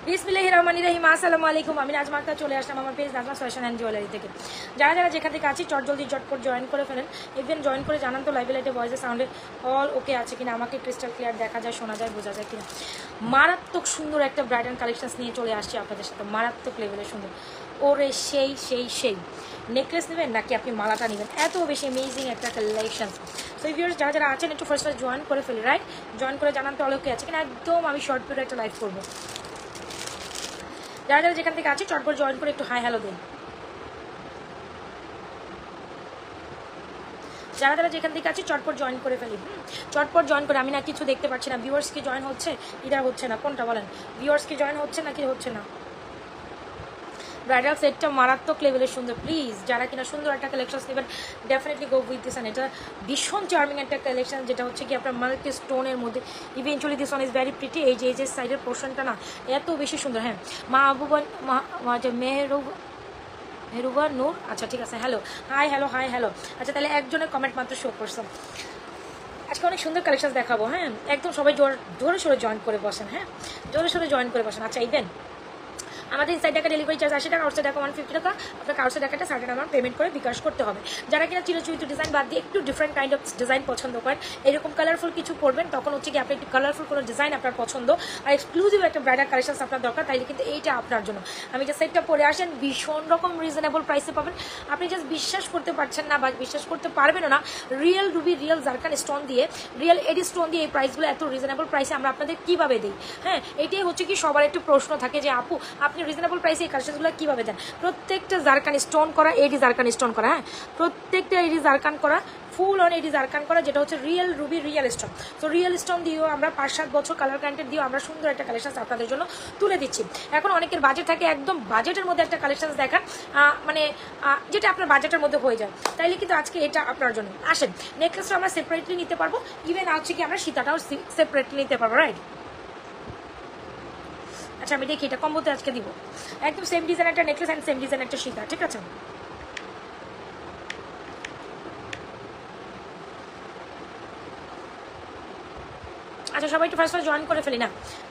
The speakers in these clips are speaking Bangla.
বিসমিল্লাহির রহমানির রহিম। আসসালামু আলাইকুম। আমি নাজমা আক্তার চলে আসলাম আমার page Nazma fashion and jewellery থেকে। যারা যারা যেখান থেকে আছি জলদি চটপট জয়েন করে ফেলেন। ইভেন জয়েন করে জানান তো লাইভে লাইটে ভয়েসে সাউন্ডে অল ওকে আছে কিনা, আমাকে ক্রিস্টাল ক্লিয়ার দেখা যায়, শোনা যায়, বোঝা যায় কিনা। মারাত্মক সুন্দর একটা ব্রাইডাল কালেকশনস নিয়ে চলে আসছি আপনাদের সাথে, মারাত্মক লেভেলের সুন্দর। ওরে সেই নেকলেস নেবেন নাকি আপনি মালাটা নেবেন, এত বেশি অ্যামেজিং একটা কালেকশন। তো ভিউয়ার্স যারা যারা আছেন একটু ফার্স্ট জয়েন করে ফেলি, রাইট? জয়েন করে জানান তো অল ওকে আছে কিনা। একদম আমি শর্ট পিরিয়ড একটা লাইভ করবো। যারা যারা যেখান থেকে আছে চটপট জয়েন করে একটু হাই হ্যালো দিন। যারা যারা যেখান থেকে আছে চটপট জয়েন করে ফেলি, চটপট জয়েন করে। আমি না কিছু দেখতে পাচ্ছি না, ভিউয়ার্স কি জয়েন হচ্ছে, ইদার হচ্ছে না, কোনটা বলেন? ভিউয়ার্স কি জয়েন হচ্ছে নাকি হচ্ছে না? ব্রাইডাল সেটটা মারাত্মক লেভেলের সুন্দর। প্লিজ যারা কিনা সুন্দর একটা কালেকশন নেবেন ডেফিনেটলি গো উইথ দিস। এটা ভীষণ চার্মিং একটা কালেকশন, যেটা হচ্ছে কি আপনার মাল্টি স্টোনের মধ্যে। Eventually this one is very pretty. এই যে সাইডের পোর্শনটা না এত বেশি সুন্দর। হ্যাঁ, মাহবুবা মেহরুবা নূর, আচ্ছা ঠিক আছে। Hello, hi hello. আচ্ছা তাহলে একজনের কমেন্ট মাত্র শো করছো। আজকে অনেক সুন্দর কালেকশন দেখাবো। হ্যাঁ, একদম সবাই জোরে সোরে জয়েন করে বসেন। হ্যাঁ, জোরে সোরে জয়েন করে বসেন। আচ্ছা ইভেন আমাদের ইনসাইড টাকা ডেলিভারি চার্জ 80 টাকা, আউটসাইড টাকা 150 টাকা। আপনাকে আউটসাইড টাকাটা সার্টেন অ্যামাউন্ট পেমেন্ট করে বিকাশ করতে হবে। যারা কিনা চিরচরিত ডিজাইন বাদ দিয়ে একটু ডিফারেন্ট কাইন্ড অফ ডিজাইন পছন্দ করেন, এরকম কালারফুল কিছু পরবেন, তখন হচ্ছে কি আপনি একটু কালারফুল কোনো ডিজাইন আপনার পছন্দ আর এক্সক্লুসিভ একটা ব্রাইডাল কালেকশন আপনার দরকার, তাইলে কিন্তু এইটা আপনার জন্য। আমি যে সেটটা পরে আসেন ভীষণ রকম রিজনেবল প্রাইসে পাবেন। আপনি জাস্ট বিশ্বাস করতে পারছেন না বা বিশ্বাস করতে পারবেনও না, real Ruby, real zircon stone দিয়ে, রিয়েল এডি স্টোন দিয়ে এই প্রাইসগুলো এত রিজনেবল প্রাইসে আমরা আপনাদের কীভাবে দিই। হ্যাঁ, এটাই হচ্ছে কি সবার একটু প্রশ্ন থাকে যে আপু আপনি রিজনেবল প্রাইসে এই কালেকশনগুলো কীভাবে দেন। প্রত্যেকটা জারকান স্টোন করা, এডি জারকান স্টোন করা। হ্যাঁ, প্রত্যেকটা এডি জারকান করা, ফুল অন এডি জারকান করা, যেটা হচ্ছে রিয়েল রুবি, রিয়েল স্টোন। তো রিয়েল স্টোন দিয়েও আমরা 5-7 বছর কালার গ্যারান্টি দিয়েও আমরা সুন্দর একটা কালেকশন আপনাদের জন্য তুলে দিচ্ছি। এখন অনেকের বাজেট থাকে, একদম বাজেটের মধ্যে একটা কালেকশন দেখান, মানে যেটা আপনার বাজেটের মধ্যে হয়ে যায়, তাইলে কিন্তু আজকে এটা আপনার জন্য। আসেন, নেকলেসটা আমরা সেপারেটলি নিতে পারবো, ইভেন হচ্ছে কি আমরা সীতাটাও সেপারেটলি নিতে পারবো, রাইট? আচ্ছা আমি দেখি এটা কম্বোতে আজকে দিব, একদম সেম ডিজাইন একটা নেকলেস অ্যান্ড সেম ডিজাইন একটা সীতা, ঠিক আছে? আচ্ছা সবাই একটু ফার্স্ট জয়েন করে ফেলি না।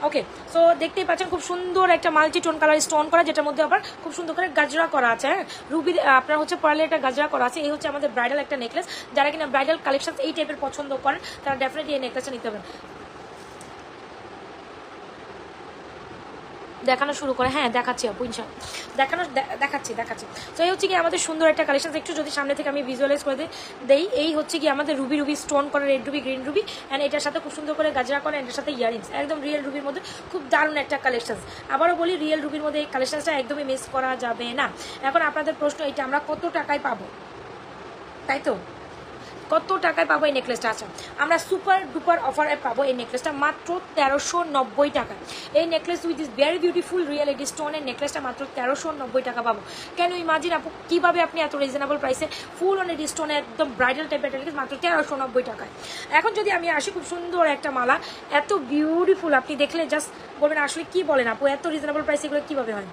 ওকে, সো দেখতেই পাচ্ছেন খুব সুন্দর একটা মাল্টি টোন কালার স্টোন করা, যেটার মধ্যে আবার খুব সুন্দর করে গাজরা করা আছে। হ্যাঁ, রুবি আপনার হচ্ছে পার্লের একটা গাজরা করা আছে। এই হচ্ছে আমাদের ব্রাইডাল একটা নেকলেস। যারা কিনা ব্রাইডাল কালেকশন এই টাইপের পছন্দ করেন তারা ডেফিনেটলি এই নেকলেসটা নিতে হবে। দেখানো শুরু করে, হ্যাঁ দেখাচ্ছি আপু, দেখাচ্ছি। তো এই হচ্ছে কি আমাদের সুন্দর একটা কালেকশন। একটু যদি সামনে থেকে আমি ভিজুয়ালাইজ করে দেই, এই হচ্ছে কি আমাদের রুবি স্টোন করা, red Ruby, green Ruby, and এটার সাথে খুব সুন্দর করে গাজরা করা, এটার সাথে ইয়ারিংস, একদম রিয়েল রুবির মধ্যে খুব দারুণ একটা কালেকশন। আবারও বলি, রিয়েল রুবির মধ্যে এই কালেকশনটা একদমই মিস করা যাবে না। এখন আপনাদের প্রশ্ন, এটা আমরা কত টাকায় পাবো, তাই তো? কত টাকায় পাবো এই নেকলেসটা? আচ্ছা আমরা সুপার ডুপার অফারে পাবো এই নেকলেসটা মাত্র 1390 টাকা। এই necklace with is very beautiful real AD স্টোনের নেকলেসটা মাত্র 1390 টাকা পাবো। কেন ইমাজিন আপু, কীভাবে আপনি এত রিজনেবল প্রাইসে ফুল অন এডি স্টোনের একদম ব্রাইডাল টাইপের নেকলেস মাত্র 1390 টাকায়। এখন যদি আমি আসি, খুব সুন্দর একটা মালা, এত বিউটিফুল, আপনি দেখলে জাস্ট বলবেন আসলে কি বলেন আপু, এত রিজনেবল প্রাইসে এগুলো কীভাবে হয়।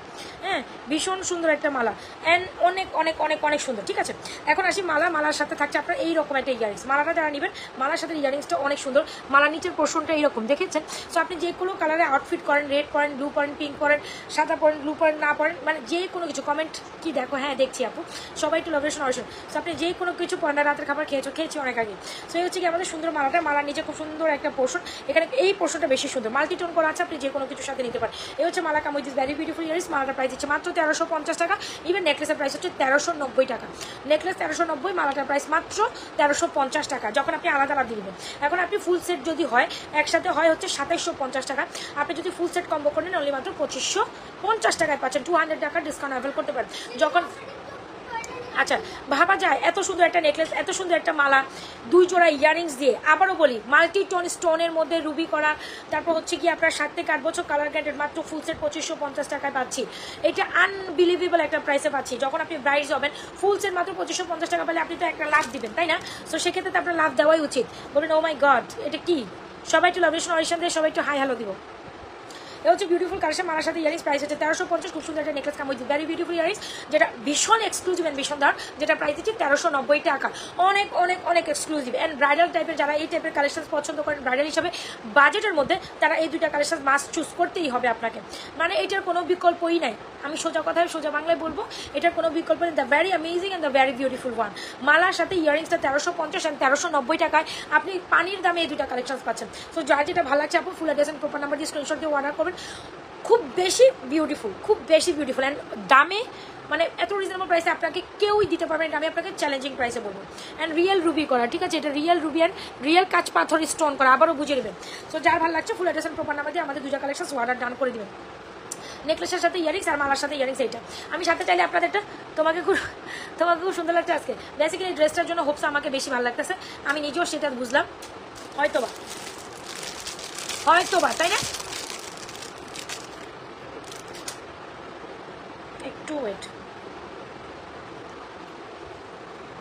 হ্যাঁ, ভীষণ সুন্দর একটা মালা অ্যান্ড অনেক অনেক অনেক অনেক সুন্দর, ঠিক আছে? এখন আসি মালার সাথে থাকছে আপনার এই রকম একটা ইয়ারিংস। মালাটা যারা নেবেন, মালার সাথে ইয়ারিংসটা অনেক সুন্দর। মালা নিচের পোর্শনটা এইরকম দেখেছেন। সো আপনি যে কোনো কালারে আউটফিট করেন, রেড পরেন, ব্লু পরেন, পিঙ্ক পরেন, সাদা পরেন, ব্লু পরেন, না পরেন, মানে যে কোনো কিছু। কমেন্ট কি দেখো, হ্যাঁ দেখছি আপু, সবাই একটু লোকেশন অবশ্যই। সো আপনি যে কোনো কিছু পরেন, রাতের খাবার খেয়েছি অনেক আগে। সো এই হচ্ছে কি আমাদের সুন্দর মালাটা, মালার নিচে খুব সুন্দর একটা পোর্শন, এখানে এই পোর্শনটা বেশি সুন্দর, মাল্টি টোন করা আছে, আপনি যে কোনো কিছুর সাথে নিতে পারেন। এই হচ্ছে মালা come with this very beautiful earrings. মালাটার প্রাইস হচ্ছে মাত্র 1350 টাকা। ইভেন নেকলেসের প্রাইস হচ্ছে 1390 টাকা। নেকলেস 1390, মালাটার প্রাইস মাত্র 1350 টাকা, যখন আপনি আলাদা আলাদা দিবেন। এখন আপনি ফুল সেট যদি হয়, একসাথে হয় হচ্ছে 2750 টাকা। আপনি যদি ফুল সেট কম্বো করেন অনলি মাত্র 2550 টাকায় পাচ্ছেন। 200 টাকা ডিসকাউন্ট অ্যাভেল করতে পারেন যখন। আচ্ছা ভাবা যায় এত সুন্দর একটা নেকলেস, এত সুন্দর একটা মালা, 2 জোড়া ইয়ারিংস দিয়ে, আবারও বলি মাল্টি টোন স্টোনের মধ্যে রুবি করা, তারপর হচ্ছে কি আপনার 7 থেকে 8 বছর কালার গ্যারান্টেড, মাত্র ফুল সেট 2550 টাকায় পাচ্ছি। এটা আনবিলিভেবল একটা প্রাইসে পাচ্ছি। যখন আপনি ব্রাইডস হবেন, ফুল সেট মাত্র 2550 টাকা পেলে আপনি তো একটা লাভ দিবেন, তাই না? সো সেক্ষেত্রে তো আপনার লাভ দেওয়াই উচিত। বলবেন ও মাই গড এটা কি। সবাই একটু লোকেশন অরিশন দিয়ে সবাই একটু হাই হ্যালো দিব। এ হচ্ছে বিউটিফুল কালেকশন, মালার সাথে ইয়ারিংস, প্রাইস হচ্ছে 1350। খুব সুন্দর একটা necklace come with very beautiful earrings, যেটা ভীষণ এক্সক্লুসিভ অ্যান্ড ভীষণ দার, যেটা প্রাইস দিচ্ছি 1390 টাকা। অনেক অনেক অনেক এক্সক্লুসিভ অ্যান্ড ব্রাইডাল টাইপের, যারা এই টাইপের কালেকশন পছন্দ করেন ব্রাইডাল হিসাবে বাজেটের মধ্যে, তারা এই দুইটা কালেকশন মাস্ট চুজ করতেই হবে আপনাকে। মানে এটার কোনো বিকল্পই নাই, আমি সোজা কথায় সোজা বাংলায় বলবো, এটার কোনো বিকল্প নেই। The very amazing and the very beautiful one. মালার সাথে ইয়ারিংসটা 1350 অ্যান্ড 1390 টাকায় আপনি পানির দামে এই দুইটা কালেকশন পাচ্ছেন। সো যার যেটা ভালো লাগছে আপু full address and proper number দিয়ে স্ক্রিনশট দিয়ে অর্ডার করবেন। খুব বেশি বিউটিফুল, খুব বেশি বিউটিফুল অ্যান্ড দামে মানে এত রিজনেবল প্রাইসে আপনাকে কেউই দিতে পারবেন না। আমি আপনাকে চ্যালেঞ্জিং প্রাইসে বলবো। অ্যান্ড রিয়েল রুবি করা, ঠিক আছে, এটা রিয়েল রুবি অ্যান্ড রিয়েল কাচ পাথর স্টোন করা, আবারও বুঝে নেবেন। সো যার ভালো লাগছে full address and proper number দিয়ে আমাদের দুইটা কালেকশন অর্ডার ডান করে দেবেন। নেকলেসের সাথে ইয়ারিংস আর মালার সাথে ইয়ারিংস, এইটা আমি সাথে চাইলে আপনাদেরটা তোমাকে খুব সুন্দর লাগছে আজকে। বেসিক্যালি এই ড্রেসটার জন্য হোপস আমাকে বেশি ভালো লাগতেছে, আমি নিজেও সেটা বুঝলাম, হয়তোবা তাই না? একটু ওয়েট।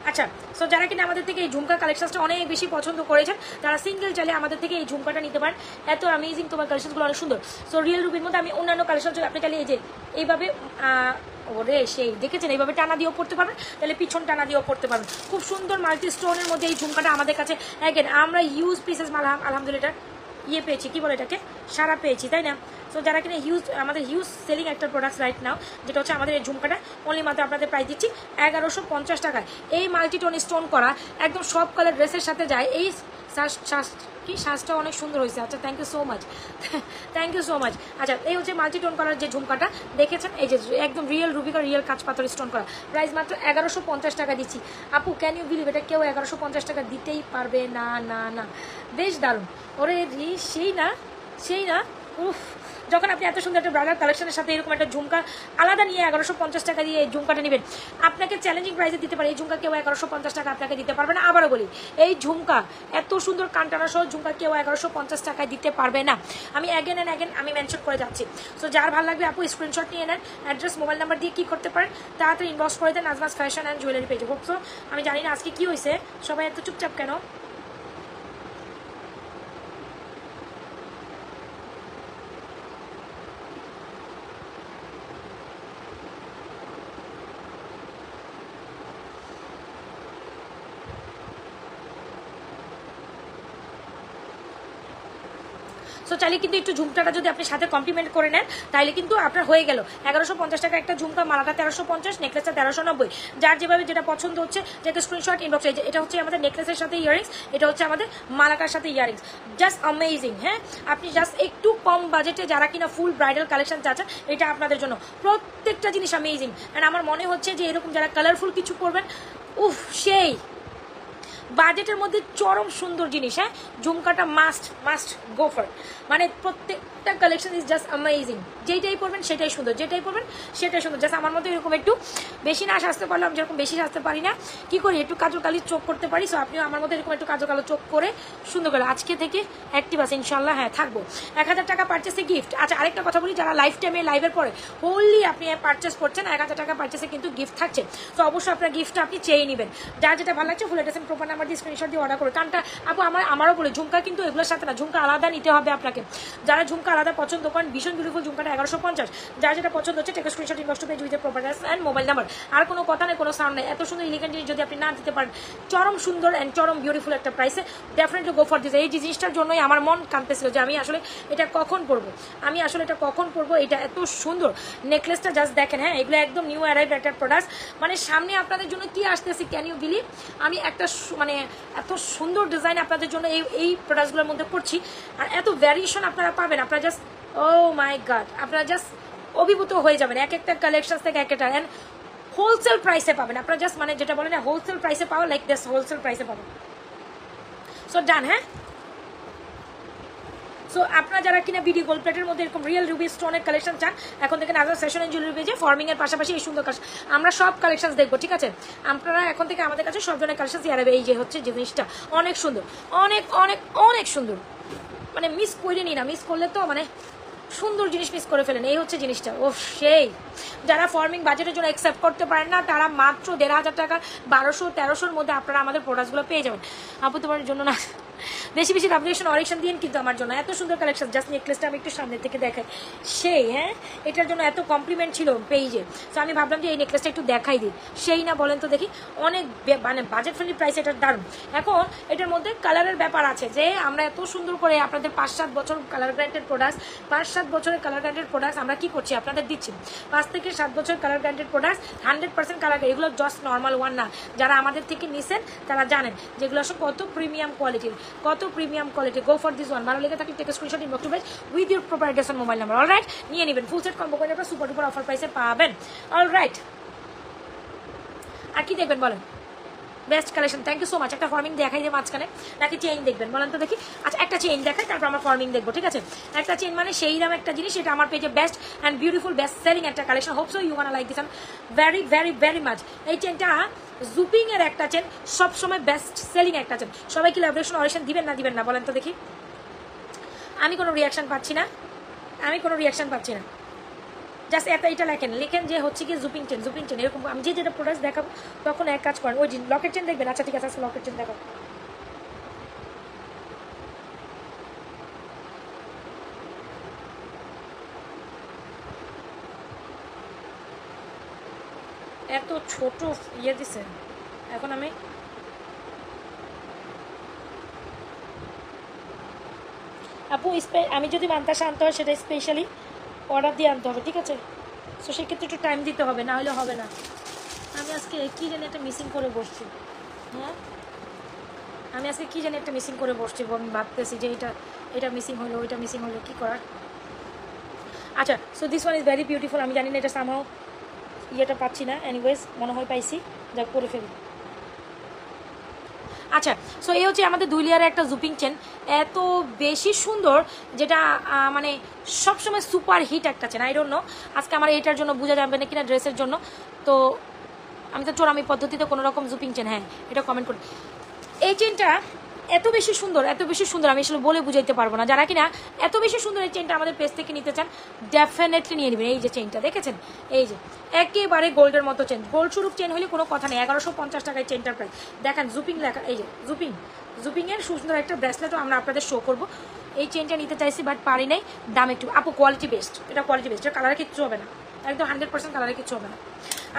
আচ্ছা, সো যারা কিনা আমাদের থেকে এই ঝুমকা কালেকশনটা অনেক বেশি পছন্দ করেছেন, তারা সিঙ্গেল চাইলে আমাদের থেকে এই ঝুমকাটা নিতে পারেন। এত অ্যামেজিং, তোমার কালেকশনগুলো অনেক সুন্দর। সো রিয়েল রুবির মধ্যে আমি অন্যান্য কালেকশন আপনি চাইলে এই যে এইভাবে ওরে সেই দেখেছেন এইভাবে টানা দিয়েও পড়তে পারবেন, তাহলে পিছন টানা দিয়েও পড়তে পারবেন। খুব সুন্দর মাল্টি স্টোনের মধ্যে এই ঝুমকাটা আমাদের কাছে অ্যাগেন আমরা ইউজ পিসেস আলহামদুলিল্লাহ পেয়েছি, কি বলে এটাকে, সারা পেয়েছি, তাই না? সো যারা কিনা আমাদের হিউজ সেলিং একটা প্রোডাক্ট রাইট নাও, যেটা হচ্ছে আমাদের এই ঝুমকাটা অনলি মাত্র আপনাদের প্রাইস দিচ্ছি 1150 টাকায়। এই মাল্টিটোন স্টোন করা একদম সব কালার ড্রেসের সাথে যায়। এই সাজটা অনেক সুন্দর হয়েছে। আচ্ছা, thank you so much, thank you so much. আচ্ছা, এই হচ্ছে মাল্টিটোন করার যে ঝুমকাটা দেখেছেন, এই যে একদম রিয়েল রুবিকা রিয়েল কাঁচ পাথর স্টোন করা, প্রাইস মাত্র 1150 টাকা দিচ্ছি। আপু ক্যান ইউ বিলিভ, এটা কেউ 1150 টাকা দিতেই পারবে না, না না, বেশ দারুণ। ওরে সেই না উফ, যখন আপনি এত সুন্দর একটা ব্রাইডাল কালেকশনের সাথে এরকম একটা ঝুমকা আলাদা নিয়ে 1150 টাকা দিয়ে এই ঝুমকাটা নেবেন, আপনাকে চ্যালেঞ্জিং প্রাইসে দিতে পারে। এই ঝুমকা কেউ 1150 টাকা আপনাকে দিতে পারবে না। আবারও বলি, এই ঝুমকা এত সুন্দর কান্টানা সহ ঝুমকা কেউ 1150 টাকায় দিতে পারবে না। আমি অ্যাগেন আমি মেনশন করে যাচ্ছি। সো যার ভালো লাগবে আপু স্ক্রিনশট নিয়ে নেন, অ্যাড্রেস মোবাইল নাম্বার দিয়ে কি করতে পারেন, তাড়াতাড়ি ইনবক্স করে দেন নাজমাস ফ্যাশন অ্যান্ড জুয়েলারি পেজে। হোপসো আমি জানি না আজকে কি হয়েছে, সবাই এত চুপচাপ কেন? সো চাইলে কিন্তু একটু ঝুমকাটা যদি আপনি সাথে কমপ্লিমেন্ট করে নেন, তাহলে কিন্তু আপনার হয়ে গেল 1150 টাকা একটা ঝুমকা, মালাটা 1350, নেকলেসটা 1390। যার যেভাবে যেটা পছন্দ হচ্ছে যেটা স্ক্রিনশট ইনবক্সে, এটা হচ্ছে আমাদের নেকলেসের সাথে ইয়ারিংস, এটা হচ্ছে আমাদের মালাকার সাথে ইয়ারিংস, জাস্ট অ্যামেজিং। হ্যাঁ, আপনি জাস্ট একটু কম বাজেটে যারা কিনা ফুল ব্রাইডাল কালেকশন চাচ্ছেন, এটা আপনাদের জন্য প্রত্যেকটা জিনিস অ্যামেজিং। অ্যান্ড আমার মনে হচ্ছে যে এরকম যারা কালারফুল কিছু করবেন, উফ সেই বাজেটের মধ্যে চরম সুন্দর জিনিস। হ্যাঁ, ঝুমকাটা মাস্ট গো ফর, মানে প্রত্যেকটা কালেকশন ইজ জাস্ট অ্যামেজিং। যেটাই পরবেন সেটাই সুন্দর, যেটাই পরবেন সেটাই সুন্দর। জাস্ট আমার মধ্যে এরকম একটু বেশি না সাজতে পারলাম, যেরকম বেশি সাজতে পারি না, কি করি একটু কাজল কালি চোখ করতে পারি। সো আপনিও আমার মধ্যে এরকম একটু কাজল কালো চোখ করে সুন্দর করে আজকে থেকে অ্যাক্টিভ আছে ইনশাল্লাহ। হ্যাঁ, থাকবো। 1000 টাকা পারচেসে গিফট। আচ্ছা, আরেকটা কথা বলি, যারা লাইফ টাইমে লাইভের পরে হোললি আপনি পারচেস করছেন, 1000 টাকা পারচেসে কিন্তু গিফট থাকছে। তো অবশ্যই আপনার গিফটটা আপনি চেয়ে নেবেন। যার যেটা ভালো লাগছে full address and proper number দিয়ে স্ক্রিনশট দিয়ে অর্ডার করে। কারণটা আপু আমারও বলে ঝুমকা কিন্তু এগুলোর সাথে না, ঝুমকা আলাদা নিতে হবে আপনাকে। যারা ঝুমকা আলাদা পছন্দ করেন, ভীষণ বিউটিফুল ঝুমকাটা 1150। যার যেটা পছন্দ হচ্ছে take screenshot inbox page with proper address and mobile number. আর কোনো কথা নেই, কোনো সাউন্ড নেই। এত সুন্দর ইলিগেন্ট জিনিস যদি আপনি না দিতে পারেন, চরম সুন্দর অ্যান্ড চরম বিউটিফুল একটা প্রাইসে, ডেফিনেটলি গো ফর দিস। এই জিনিসটার জন্যই আমার মন কাঁদতেছিল যে আমি আসলে এটা কখন পরবো, এটা এত সুন্দর নেকলেসটা জাস্ট দেখেন। হ্যাঁ, এগুলো একদম নিউ অ্যারাইভ একটা প্রোডাক্ট, মানে সামনে আপনাদের জন্য কি আসতেছি, ক্যান ইউ বিলিভ? আমি একটা মানে এত সুন্দর ডিজাইন আপনাদের জন্য এই প্রোডাক্টগুলোর মধ্যে করছি, আর এত ভ্যারিয়েশন আপনারা পাবেন। আপনারা জাস্ট ও মাই গড, আপনারা জাস্ট অভিভূত হয়ে যাবেন এক একটা কালেকশন থেকে এক একটা। অ্যান্ড হোলসেল প্রাইসে পাবেন আপনারা, জাস্ট মানে যেটা বলেন না হোলসেল প্রাইসে পাওয়া, লাইক দিস হোলসেল প্রাইসে পাবেন। সো ডান। হ্যাঁ, সো আপনারা যারা কিনা বিডি গোল্ড প্লেটের মধ্যে এরকম রিয়েল রুবি স্টোনের কালেকশন চান, এখন থেকে নাজমাস ফ্যাশন এন্ড জুয়েলারি পেজে ফর্মিং এর পাশাপাশি এই সুন্দর কালেকশন আমরা সব কালেকশন দেখবো, ঠিক আছে? আপনারা এখন থেকে আমাদের কাছে সব ধরনের কালেকশন হারাবে। এই যে হচ্ছে জিনিসটা অনেক সুন্দর, অনেক অনেক অনেক সুন্দর, মানে মিস করে নি না, মিস করলে তো মানে সুন্দর জিনিস মিস করে ফেলেন। এই হচ্ছে জিনিসটা। ও সেই যারা ফর্মিং বাজেটের জন্য অ্যাকসেপ্ট করতে পারেন না, তারা মাত্র 1500 টাকা 1200-1300-র মধ্যে আপনারা আমাদের প্রোডাক্টসগুলো পেয়ে যাবেন। আপু তোমার জন্য না, বেশি বেশি লাভরেশন অরেকশন দিন কিন্তু আমার জন্য এত সুন্দর কালেকশন। জাস্ট নেকলেসটা আমি একটু সামনে থেকে দেখাই, সেই হ্যাঁ এটার জন্য এত কমপ্লিমেন্ট ছিল পেজে, তো আমি ভাবলাম যে এই নেকলেসটা একটু দেখাই দিই, সেই না বলেন তো দেখি, অনেক মানে বাজেট ফ্রেন্ডলি প্রাইস, এটা দারুণ। এখন এটার মধ্যে কালারের ব্যাপার আছে, যে আমরা এত সুন্দর করে আপনাদের 5-7 বছর কালার গ্যারান্টেড প্রোডাক্টস, 5-7 বছরের কালার গ্যারান্টেড প্রোডাক্টস আমরা কি করছি আপনাদের দিচ্ছি, 5 থেকে 7 বছর কালার গ্যারান্টেড প্রোডাক্টস 100% কালার, এগুলো জাস্ট নর্মাল ওয়ান না, যারা আমাদের থেকে নিছেন তারা জানেন যেগুলো আসলে কত প্রিমিয়াম কোয়ালিটির, কত premium quality. Go for this one, ভালো লেগে থাকে take screenshot inbox to page with your proper address and mobile number. Alright, নিয়ে নেবেন, ফুল সেট কম্বো করে আপনারা সুপার ডুপার অফার প্রাইসে পাবেন। অলরাইট, আর কি দেখবেন বলেন? Best collection, thank you so much. একটা ফর্মিং দেখাই যে মাঝখানে, নাকি চেইন দেখবেন বলেন তো দেখি? আচ্ছা একটা চেইন দেখাই, তারপর আমরা ফর্মিং দেখবো, ঠিক আছে? একটা চেইন মানে সেই দাম একটা জিনিস, এটা আমার পেজে best and beautiful best selling একটা collection. Hope so you wanna like this very very very much. এই চেনটা জুপিং এর একটা চেন, সবসময় বেস্ট সেলিং একটা চেন। সবাই কি লাভরেশন অরেকশন দিবেন না দিবেন না বলেন তো দেখি? আমি কোনো রিয়াকশন পাচ্ছি না, আমি কোনো রিয়াকশন পাচ্ছি না। জাস্ট এটা লেখেন যে হচ্ছে কি জুপিং চেন, জুপিং চেন, এরকম আমি যেটা প্রোডাক্ট দেখাবো তখন এক কাজ করেন, ওই লকেট চেন দেখবেন। আচ্ছা ঠিক আছে, আজকে লকেট চেন দেখাবো। এত ছোট ইয়ে দিছে, এখন আপু আমি যদি মান্তাসা আনতে হয় সেটা স্পেশালি অর্ডার দিয়ে আনতে হবে, ঠিক আছে? সো সেক্ষেত্রে একটু টাইম দিতে হবে, না হলে হবে না। আমি আজকে কি জানি একটা মিসিং করে বসছি, হ্যাঁ আমি আজকে কি জানি একটা মিসিং করে বসছি, আমি ভাবতেছি যে এটা মিসিং হলো, ওইটা মিসিং হলো, কী করার। আচ্ছা, so this one is very beautiful. আমি জানি না এটা সামহাও ইয়েটা পাচ্ছি না, এনিওয়েজ মনে হয় পাইছি, যা করে ফেলি। আচ্ছা, সো এই হচ্ছে আমাদের 2 লেয়ারের একটা জুপিং চেন, এত বেশি সুন্দর, যেটা মানে সবসময় সুপার হিট একটা চেন। আই ডোন্ট নো আজকে আমার এটার জন্য বোঝা যাবে না কিনা, ড্রেসের জন্য। তো আমি তো চোরামি পদ্ধতিতে কোনো রকম জুপিং চেন, হ্যাঁ এটা কমেন্ট করি। এই চেনটা এত বেশি সুন্দর, এত বেশি সুন্দর, আমি আসলে বলে বুঝাইতে পারবো না। যারা কিনা এত বেশি সুন্দর এই চেনটা আমাদের পেজ থেকে নিতে চান, ডেফিনেটলি নিয়ে নেবেন। এই যে চেনটা দেখেছেন, এই যে একেবারে গোল্ডের মতো চেন, গোল্ড স্বরূপ চেন হলে কোনো কথা নেই। 1150 টাকায় চেনটার প্রাইস দেখেন, জুপিং লেখা, এই যে জুপিংয়ের সুন্দর একটা ব্রেসলেটও আমরা আপনাদের শো করবো। এই চেনটা নিতে চাইছি বাট পারি নাই, দাম একটু আপু কোয়ালিটি বেস্ট, এটা কোয়ালিটি বেস্ট, এটা কালারে কিচ্ছু হবে না, একদম 100% কালারে কিচ্ছু হবে না।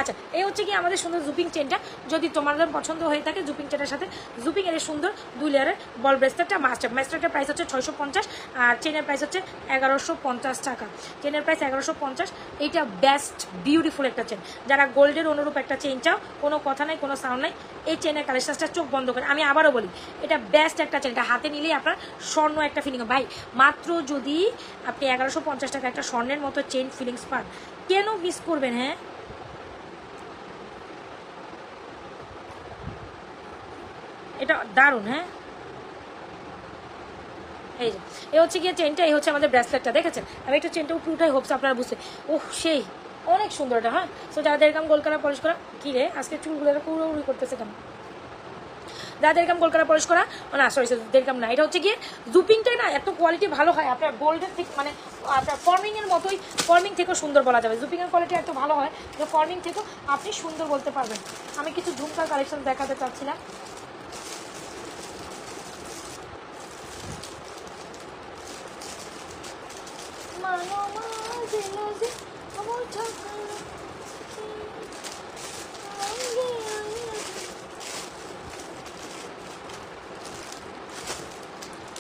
আচ্ছা, এই হচ্ছে কি আমাদের সুন্দর জুপিং চেনটা, যদি তোমাদের পছন্দ হয়ে থাকে জুপিং চেনের সাথে জুপিং এর সুন্দর 2 লেয়ারের বল ব্রেসলেটটা মাস্টারটার প্রাইস হচ্ছে 650, আর চেনের প্রাইস হচ্ছে 1150 টাকা। চেনের প্রাইস 1150। এইটা বেস্ট বিউটিফুল একটা চেন, যারা গোল্ডের অনুরূপ একটা চেন চাও, কোনো কথা নাই, কোনো সাউন্ড নাই, এই চেনের কালেকশনটা চোখ বন্ধ করে। আমি আবারও বলি, এটা বেস্ট একটা চেন, এটা হাতে নিলেই আপনার স্বর্ণ একটা ফিলিং। ভাই মাত্র যদি আপনি 1150 টাকা একটা স্বর্ণের মতো চেন ফিলিংস পান, কেন মিস করবেন? হ্যাঁ এটা দারুণ। হ্যাঁ এই যে এই হচ্ছে গিয়ে চেনটা, এই হচ্ছে আমাদের ব্রেসলেটটা, দেখেছেন? আমি একটু চেনটা উপরে উঠাই, হোপস আপনারা বুঝতে। ওহ সেই অনেক সুন্দর এটা। হ্যাঁ, সো যাদের এরকম গোল করা পলিশ করা, কি রে আজকে চুলগুলো পুরোপুরি করতেছে কেন? যাদের এরকম গোল করা পলিশ করা, না সরি দেখলাম না, এটা হচ্ছে গিয়ে জুপিংটাই না এত কোয়ালিটি ভালো হয় আপনার গোল্ডের থেকে, মানে আপনার ফর্মিংয়ের মতোই, ফর্মিং থেকেও সুন্দর বলা যাবে। জুপিংয়ের কোয়ালিটি এত ভালো হয় যে ফর্মিং থেকেও আপনি সুন্দর বলতে পারবেন। আমি কিছু ঝুমকার কালেকশন দেখাতে চাচ্ছিলাম।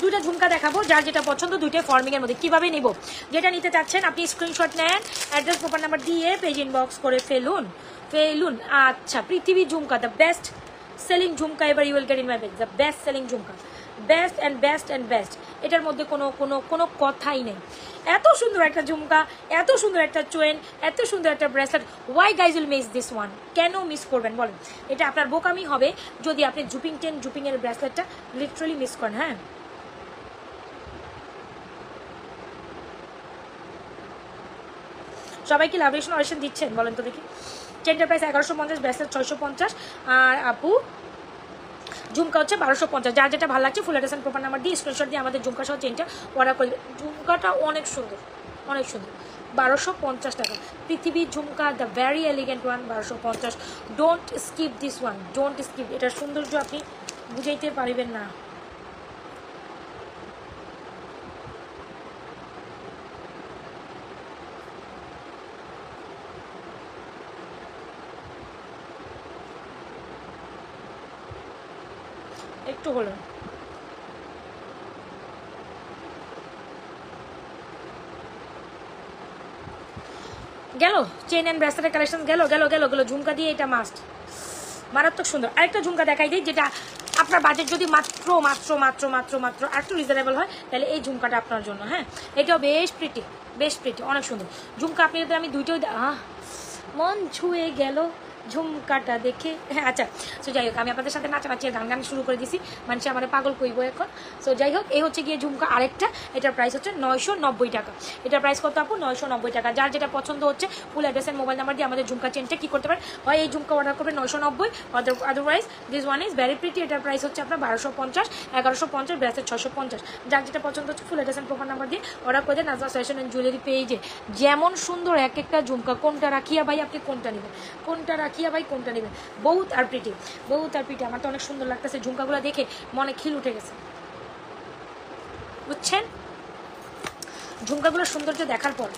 দুইটা ঝুমকা দেখাবো, যার যেটা পছন্দ, দুইটাই ফর্মিং এর মধ্যে। কিভাবে নিব, যেটা নিতে চাচ্ছেন আপনি স্ক্রিনশট নেন, অ্যাড্রেস প্রপার নাম্বার দিয়ে পেজ ইনবক্স করে ফেলুন। আচ্ছা, পৃথিবী ঝুমকা, দ্য বেস্ট সেলিং ঝুমকা, এবার you will get in my page, the best selling ঝুমকা, best and best and best. এটার মধ্যে কোনো কথাই নেই। এত সুন্দর একটা ঝুমকা, এত সুন্দর একটা চেন, এত সুন্দর একটা bracelet, why guys will miss this one? কেন মিস করবেন বলেন? এটা আপনার বোকামি হবে যদি আপনি জুপিংয়ের ব্রেসলেটটা লিটারালি মিস করেন। হ্যাঁ সবাই কি লাভরেশন অরেকশন দিচ্ছেন বলেন তো দেখি? চেনটার প্রাইস 1150, ব্রেসলেট 650, আর আপু ঝুমকা হচ্ছে 1250। যার যেটা ভালো লাগছে full address and proper number দিয়ে স্ক্রিনশট দিয়ে আমাদের ঝুমকা সহ চেনটা অর্ডার করে দেবেন। ঝুমকাটা অনেক সুন্দর, অনেক সুন্দর। 1250 টাকা পৃথিবীর ঝুমকা, the very elegant one, 1250। Don't skip this one, don't skip. এটার সৌন্দর্য আপনি বুঝাইতে পারবেন না। একটু হলো গেল চেন অ্যান্ড ব্রেসলেটের কালেকশন গেল গেল গেল গেল ঝুমকা দিয়ে এটা মাস্ট মারাত্মক সুন্দর। আরেকটা ঝুমকা দেখাই দিই, যেটা আপনার বাজেট যদি মাত্র মাত্র মাত্র মাত্র মাত্র একটু রিজনেবল হয় তাহলে এই ঝুমকাটা আপনার জন্য। হ্যাঁ, এটাও বেশ প্রিটি, বেশ প্রিটি, অনেক সুন্দর ঝুমকা। আপনি যদি আমি দুইটাই মন ছুঁয়ে গেল ঝুমকাটা দেখে। হ্যাঁ আচ্ছা, সো যাই হোক, আমি আপনাদের সাথে নাচানাচি গান শুরু করে দিছি, মানুষ আমার পাগল কইব এখন। সো যাই হোক, এই হচ্ছে গিয়ে ঝুমকা আরেকটা, এটার প্রাইস হচ্ছে 990 টাকা। এটার প্রাইস কত আপু? 990 টাকা। যার যেটা পছন্দ হচ্ছে ফুল অ্যাড্রেসের মোবাইল নাম্বার দিয়ে আমাদের ঝুমকা চেনটা কী করতে পারেন, হয় এই ঝুমকা অর্ডার করবেন 990, otherwise this one is very pretty. এটার প্রাইস হচ্ছে আপনার 1250, 1150, ব্রেসের 650। যার যেটা পছন্দ হচ্ছে ফুল অ্যাড্রেসের মোবাইল নাম্বার দিয়ে অর্ডার করে দেন নাজমা ফ্যাশন অ্যান্ড জুয়েলারি পেজে। যেমন সুন্দর এক একটা ঝুমকা, কোনটা রাখিয়া ভাই আপনি কোনটা নেবেন, কোনটা রাখিয়া ভাই কোনটা নেবেন। বহুত আর প্রিটি, বহুত আর প্রিটি। আমার তো অনেক সুন্দর লাগতেছে ঝুমকাগুলো দেখে, মনে খিল উঠে গেছে, বুঝছেন ঝুমকাগুলোর সৌন্দর্য দেখার পর।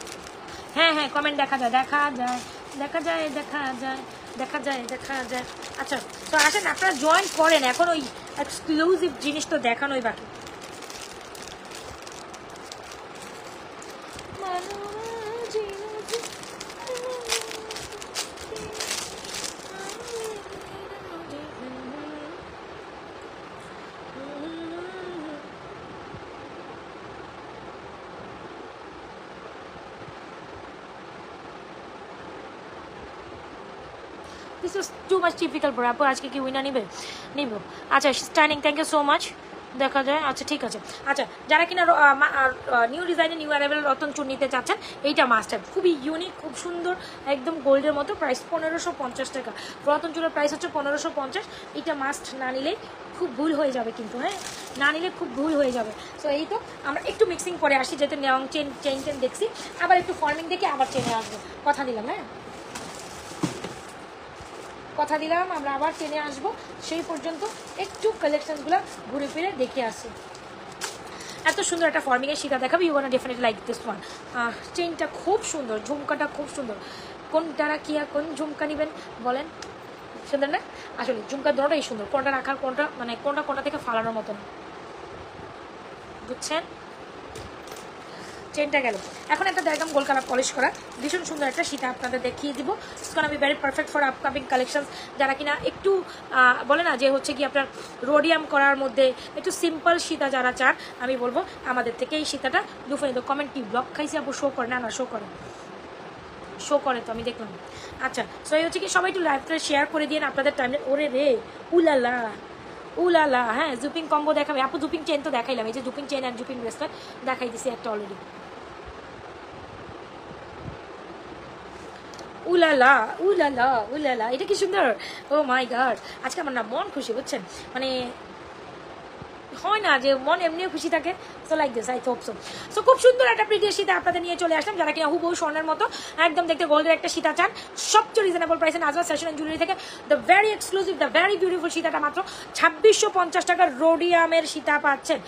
হ্যাঁ হ্যাঁ, কমেন্ট দেখা যায়, দেখা যায়, দেখা যায়, দেখা যায়, দেখা যায়, দেখা যায়। আচ্ছা, তো আসেন আপনারা জয়েন করেন, এখন ওই এক্সক্লুসিভ জিনিস তো দেখানোই বাকি। This is too much typical for আপু, আজকে কি উইনার নিবে? নিব। আচ্ছা, স্টাইনিং, থ্যাংক ইউ সো মাচ। দেখা যায়, আচ্ছা ঠিক আছে। আচ্ছা, যারা কিনা নিউ ডিজাইনে নিউ অ্যারাইভেল রতন চুন নিতে চাচ্ছেন, এইটা মাস্ট হ্যাভ, খুবই ইউনিক, খুব সুন্দর, একদম গোল্ডের মতো। প্রাইস 1550 টাকা। রতন চুনের প্রাইস হচ্ছে 1550। এটা মাস্ট না নিলে খুব ভুল হয়ে যাবে কিন্তু, হ্যাঁ না নিলে খুব ভুল হয়ে যাবে। সো এই তো আমরা একটু মিক্সিং করে আসি, যেহেতু নেওয়াং চেন দেখছি, আবার একটু ফর্মিং দেখে আবার চেনে আসবো, কথা দিলাম। হ্যাঁ, কথা দিলাম আমরা আবার চেনে আসবো, সেই পর্যন্ত একটু কালেকশনগুলো ঘুরে ফিরে দেখে আসি। এত সুন্দর একটা ফর্মিংয়ের সীতা দেখাবো, you want definitely like this one. চেনটা খুব সুন্দর, ঝুমকাটা খুব সুন্দর। কোনটা রাখিয়া কোন ঝুমকা নেবেন বলেন, সুন্দর না? আসলে ঝুমকা দুটোটাই সুন্দর, কোনটা রাখার কোনটা মানে কোনটা থেকে ফালানোর মতো না, বুঝছেন? চেনটা গেল। এখন একটা দেখলাম গোল কালার পলিশ করা ভীষণ সুন্দর একটা সীতা আপনাদের দেখিয়ে দিব। It's gonna be very perfect for upcoming collection. যারা কিনা একটু বলে না যে হচ্ছে কি আপনার রোডিয়াম করার মধ্যে একটু সিম্পল সীতা যারা চান, আমি বলবো আমাদের থেকে এই সীতাটা দুফে নিত। কমেন্ট কি ব্লক খাইছি আপু? শো করে না, না শো করে, শো করে তো আমি দেখলাম। আচ্ছা, সো এই হচ্ছে কি সবাই একটু লাইভটা শেয়ার করে দিন আপনাদের টাইমে। ওরে রে, উলালা উলালা। হ্যাঁ, জুপিং কম্বো দেখাবে আপু। জুপিং চেন তো দেখাইলাম, এই যে জুপিং চেন আর জুপিং ব্রেসলেট দেখাই দিছি একটা অলরেডি। উলালা উলালা উলালা, এটা কি সুন্দর! ও মাই গড, আজকে আমার না মন খুশি, বুঝছেন? মানে হয় না যে মন এমনিও খুশি থাকে। So like this, I hope so. So খুব সুন্দর একটা প্রিটি সীতা আপনাদের নিয়ে চলে আসলাম। যারা কিনা হুবহু স্বর্ণের মতো একদম দেখতে গোল্ডের একটা সীতা চান, সবচেয়ে রিজনেবল প্রাইসে নাজমা ফ্যাশন অ্যান্ড জুয়েলারি থেকে the very exclusive, the very beautiful সীতাটা মাত্র 2650 টাকার রোডিয়ামের সীতা পাচ্ছেন।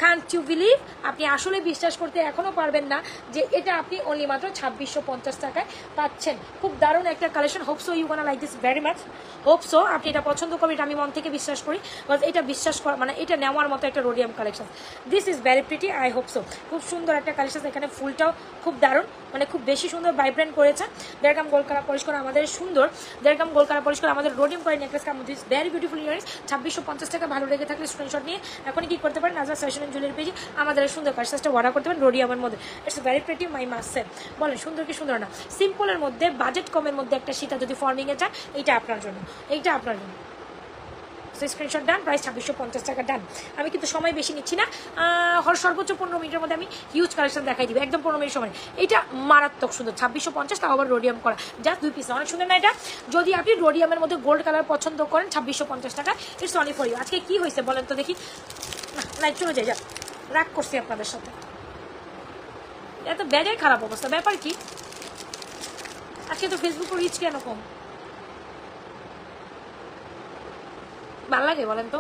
Can't you believe? আপনি আসলে বিশ্বাস করতে এখনও পারবেন না যে এটা আপনি অনলি মাত্র 2650 টাকায় পাচ্ছেন। খুব দারুণ একটা collection. Hope so you gonna like this very much. Hope so আপনি এটা পছন্দ করবেন, এটা আমি মন থেকে বিশ্বাস করি। বিকজ এটা বিশ্বাস করা মানে এটা নেওয়ার মতো একটা rhodium collection. This is very pretty, I hope so. খুব সুন্দর একটা কালেকশন। এখানে ফুলটাও খুব দারুণ, মানে খুব বেশি সুন্দর ভাইব্রেন্ট করেছে। দেড়গ্রাম গোল্ড কালার পলিশ করা আমাদের সুন্দর, দেড়গ্রাম গোল্ড কালার পলিশ করা আমাদের রোডিয়াম করে necklace come this very beautiful earrings. 2650 টাকা। ভালো লেগে থাকলে স্ক্রিনশট নিয়ে এখনই কি করতে পারেন, নাজমা ফ্যাশন অ্যান্ড জুয়েলারি পেজে আমাদের সুন্দর কালেকশনটা অর্ডার করতে পারেন রোডিয়ামের মধ্যে। It's very pretty, my must say. বলেন সুন্দর কি সুন্দর না? সিম্পলের মধ্যে বাজেট কমের মধ্যে একটা সীতা যদি ফর্মিংয়ে চান, এইটা আপনার জন্য, এইটা আপনার জন্য। স্ক্রিনশট ডান, প্রাইস 2650 টাকা ডান। আমি কিন্তু সময় বেশি নিচ্ছি না, সর্বোচ্চ 15 মিনিটের মধ্যে আমি হিউজ কালেকশন দেখাই দিবি, একদম 15 মিনিট সময়। এটা মারাত্মক সুন্দর, 2650, তাও আবার রোডিয়াম করা, জাস্ট 2 পিস। অনেক সুন্দর না এটা? যদি আপনি রোডিয়ামের মধ্যে গোল্ড কালার পছন্দ করেন, 2650 টাকা, ইটস অনলি ফর ইউ। আজকে কি হয়েছে বলেন তো দেখি? না চলে যাই, যা রাগ করছি আপনাদের সাথে, এত বেজায় খারাপ অবস্থা। ব্যাপার কি আজকে তো ফেসবুকে রিচ কেন কম? ভাল লাগে বলেন তো?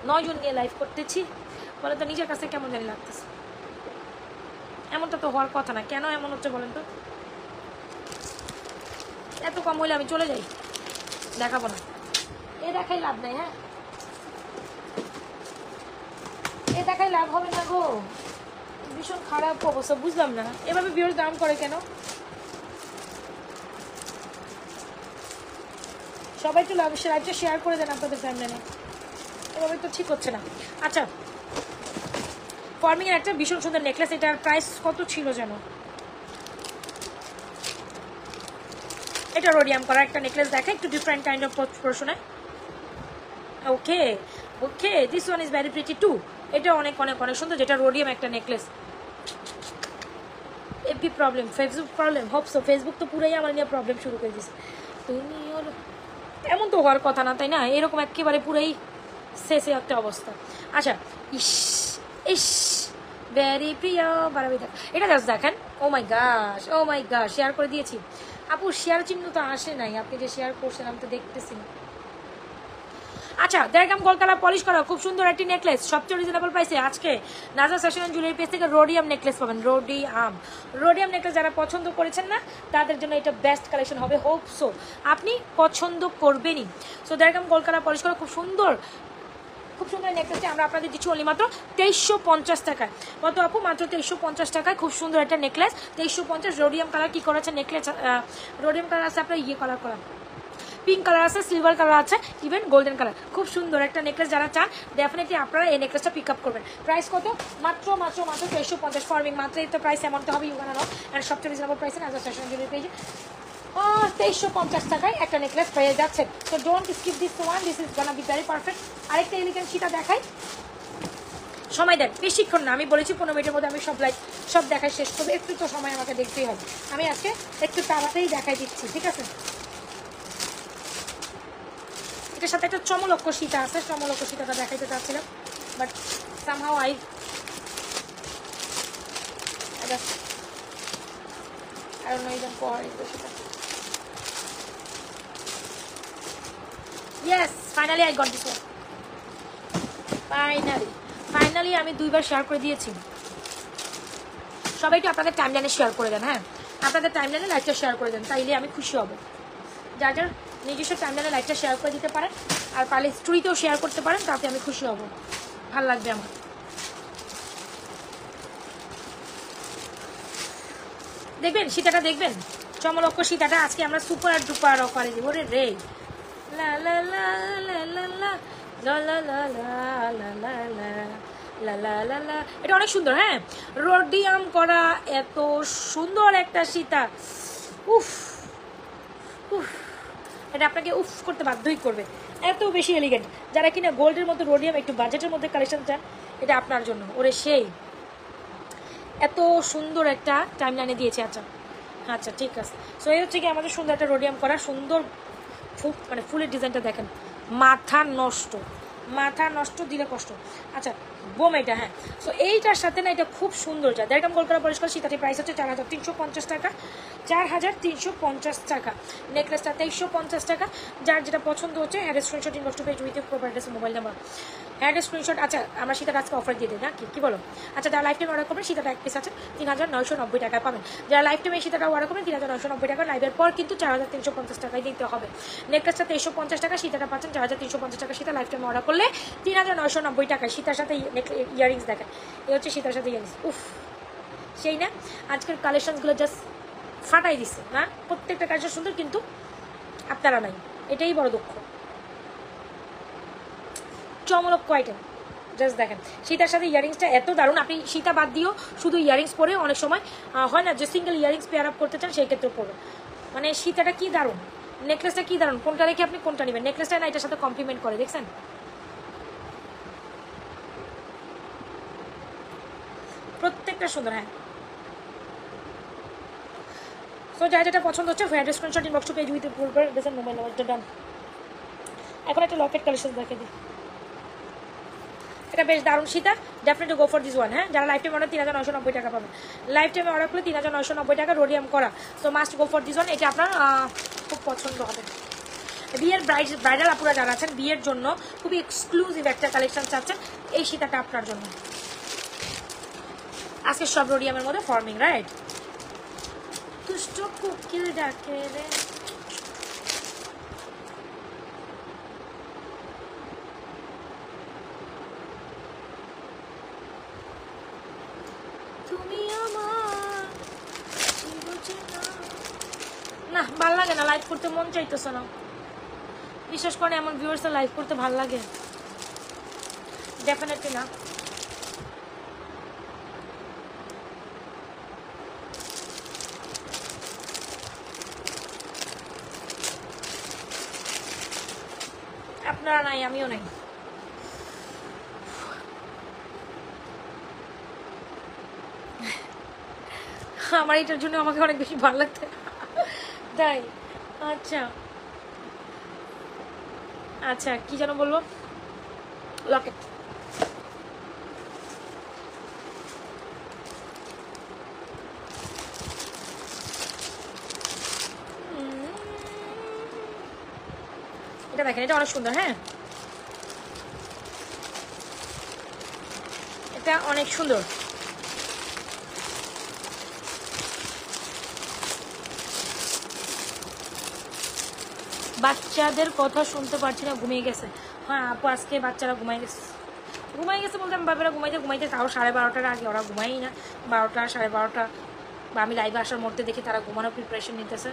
9 জন নিয়ে লাইভ করতেছি, বলেন তো নিজের কাছে কেমন জানি লাগতেছে। এমনটা তো হওয়ার কথা না, কেন এমন হচ্ছে বলেন তো? এত কম হইলে আমি চলে যাই, দেখাবো না, এ দেখাই লাভ নাই। হ্যাঁ, আগে দেখাই লাভ হবে না গো, ভীষণ খারাপ অবস্থা, বুঝলাম না এভাবে ভিউয়ার্স দাম করে কেন। সবাই একটু লাইভটা শেয়ার করে দেন আপনাদের ফ্যামিলি, এভাবে তো ঠিক হচ্ছে না। আচ্ছা, ফর্মিং এর একটা ভীষণ সুন্দর নেকলেস, এটার প্রাইস কত ছিল যেন, এটা রোডিয়াম করা একটা নেকলেস, দেখে একটু ডিফারেন্ট কাইন্ড অফ প্রশ্নে। Okay okay, this one is very pretty too, এটা অনেক অনেক অনেক সুন্দর, যেটা রোডিয়াম একটা নেকলেস। এপি problem, Facebook problem, hope so, Facebook তো পুরাই আমার নিয়ে প্রবলেম শুরু করে দিয়েছে। তুমি হলো এমন তো হওয়ার কথা না, তাই না? এরকম একেবারে পুরাই শেষে একটা অবস্থা। আচ্ছা, ইস ইস ভেরি প্রিয় বাড়াবি দেখ, এটা জাস্ট দেখেন। ও মাই গাশ, ও মাই গাশ, শেয়ার করে দিয়েছি আপু, শেয়ার চিহ্ন তো আসে নাই, আপনি যে শেয়ার করছেন আমি তো দেখতেছি না। আচ্ছা, 1.5 গ্রাম গোল্ড কালার পলিশ করা খুব সুন্দর একটি নেকলেস, সবচেয়ে রিজনেবল প্রাইসে আজকে Naja fashion and jewellery page থেকে রোডিয়াম নেকলেস পাবেন। রোডিয়াম নেকলেস যারা পছন্দ করেছেন না তাদের জন্য এটা বেস্ট কালেকশন হবে, হোপ সো আপনি পছন্দ করবেনই। So 1.5 gram gold colour polish করা খুব সুন্দর নেকলেসটি আমরা আপনাদের দিচ্ছি অনলি মাত্র 2350 টাকায়। কত আপু? মাত্র 2350 টাকায় খুব সুন্দর একটা নেকলেস, 2350। রোডিয়াম কালার কি করা আছে নেকলেস, রোডিয়াম কালার আছে আপনার কালার করা, পিঙ্ক কালার আছে, সিলভার কালার আছে, ইভেন গোল্ডেন কালার, খুব সুন্দর একটা নেকলেস। যারা চান ডেফিনেটলি আপনারা এই নেকলেসটা পিক আপ করবেন। প্রাইস কত? মাত্র 2350। ফর্মিং মাত্র এই তো প্রাইস এমনটা হবে ইউগানা নাও, অ্যান্ড সবচেয়ে রিজনেবল প্রাইসে নাজা ফ্যাশন জুয়েলারি পেজে 2350 টাকায় একটা নেকলেস পেয়ে যাচ্ছে। তো don't skip this one, this is gonna be very perfect. আরেকটা এলিগেন্ট সেটা দেখাই, সময় দেন, বেশিক্ষণ না, আমি বলেছি 15 মিনিটের মধ্যে আমি সব দেখাই শেষ করবো, একটু তো সময় আমাকে দেখতেই হবে, আমি আজকে একটু তাড়াতাড়ি দেখাই দিচ্ছি, ঠিক আছে? এটার সাথে একটা চমলক্ষ সীতা আছে, চমলক্ষ সীতাটা দেখাইতে চাচ্ছিলাম, but somehow I don't know even for it. Yes, finally I got this one. Finally আমি 2বার শেয়ার করে দিয়েছি। সবাই একটু আপনাদের টাইমলাইনে শেয়ার করে দেন, হ্যাঁ আপনাদের টাইমলাইনে লাইভটা শেয়ার করে দেন, তাইলে আমি খুশি হব। যার যার নিজস্ব টাইমলাইনে লাইভটা শেয়ার করে দিতে পারেন, আর পারলে স্টোরিতেও শেয়ার করতে পারেন, তাতে আমি খুশি হব, ভালো লাগবে আমার। দেখবেন সীতাটা, দেখবেন চমলক্ষ সীতাটা আজকে আমরা সুপার ডুপার অফারে দিব রে রে। লা লা লা লা লা লা লা লা লা লা লা লা লা লা লা, এটা অনেক সুন্দর, হ্যাঁ রোডিয়াম করা, এত সুন্দর একটা সীতা, উফ উফ, এটা আপনাকে উফ করতে বাধ্যই করবে, এত বেশি এলিগেন্ট। যারা কিনা গোল্ডের মধ্যে রোডিয়াম একটু বাজেটের মধ্যে কালেকশন চান, এটা আপনার জন্য। ওরে সেই এত সুন্দর একটা টাইম লাইনে দিয়েছে। আচ্ছা আচ্ছা ঠিক আছে। সো এই হচ্ছে কি আমাদের সুন্দর একটা রোডিয়াম করা, সুন্দর মানে ফুলের ডিজাইনটা দেখেন, মাথা নষ্ট দিলে কষ্ট। আচ্ছা বোম এটা, হ্যাঁ সো এইটার সাথে না এটা খুব সুন্দর যায়। 1.5 গ্রাম গোল্ড কালার পলিশ করা সীতাটির প্রাইস হচ্ছে 4350 টাকা, 4350 টাকা। নেকলেসটা 2350 টাকা। যার যেটা পছন্দ হচ্ছে had screenshot inbox to page with proper address mobile number, had screenshot. আচ্ছা আমরা সীতাটা আজকে অফার দিয়ে দিই না, কি বলো? আচ্ছা যারা লাইফ টাইম অর্ডার করবেন সীতাটা এক পিস আছে 3990 টাকায় পাবেন। যারা লাইফ টাইমে সীতাটা অর্ডার করবেন 3990 টাকা, লাইভের পর কিন্তু 4350 টাকায় দিতে হবে। নেকলেসটা 2350 টাকা, সীতাটা পাচ্ছেন 4350 টাকা। সীতা লাইফ টাইম অর্ডার করলে 3990 টাকায়। সীতার সাথে ইয়ারিংস দেখেন, এই হচ্ছে সীতার সাথে ইয়ারিংস, উফ সেই না আজকের কালেকশনসগুলো জাস্ট ফাটাই দিচ্ছে না, প্রত্যেকটা কালেকশন সুন্দর কিন্তু আপনারা নাই, এটাই বড় দুঃখ। চমলক্ষ আইটেম জাস্ট দেখেন, সীতার সাথে ইয়ারিংসটা এত দারুণ। আপনি সীতা বাদ দিয়েও শুধু ইয়ারিংস পরে অনেক সময় হয় না যে সিঙ্গেল ইয়ারিংস পেয়ার আপ করতে চান, সেই ক্ষেত্রে পড়বেন। মানে সীতাটা কি দারুণ, নেকলেসটা কি দারুণ, কোনটা রেখে আপনি কোনটা নেবেন। নেকলেসটা না এটার সাথে কমপ্লিমেন্ট করে, দেখছেন প্রত্যেকটা সুন্দর। হ্যাঁ সো যার যেটা পছন্দ হচ্ছে ফ্যান্ড screenshot inbox to page with proper address mobile number, done. এখন একটা লকেট কালেকশন দেখে দিই, এটা বেশ দারুণ সীতা, definitely go for this one. হ্যাঁ যারা লাইফ টাইম অর্ডার 3990 টাকা পাবেন, লাইফ টাইমে অর্ডার করলে 3990 টাকা রোডিয়াম করা, so must go for this one. এটা আপনার খুব পছন্দ হবে। বিয়ের ব্রাইডাল আপুরা যারা আছেন বিয়ের জন্য খুবই এক্সক্লুসিভ একটা কালেকশন চাচ্ছেন, এই সীতাটা আপনার জন্য। আজকে সব রোডিয়ামের মধ্যে ফর্মিং, রাইট? দুষ্ট কুকিল ডাকে রে, না ভালো লাগে না, লাইভ করতে মন চাইতেছে না। বিশেষ করে এমন ভিউয়ার্স লাইভ করতে ভালো লাগে? ডেফিনেটলি না। আপনারা নাই, আমিও নাই। আমার এটার জন্য আমাকে অনেক বেশি ভালো লাগছে তাই। আচ্ছা আচ্ছা, কি যেন বলবো, লকেট। এটা দেখেন, এটা অনেক সুন্দর। হ্যাঁ, এটা অনেক সুন্দর। বাচ্চাদের কথা শুনতে পারছি না, ঘুমিয়ে গেছে। হ্যাঁ আপু, আজকে বাচ্চারা ঘুমাই গেছে। ঘুমাই গেছে বলতে আমি বাবারা ঘুমাইতে তাও 12:30টার আগে, ওরা ঘুমাই না। 12টা 12:30 বা আমি লাইভে আসার মধ্যে দেখি তারা ঘুমানোর প্রিপারেশন নিতেছে,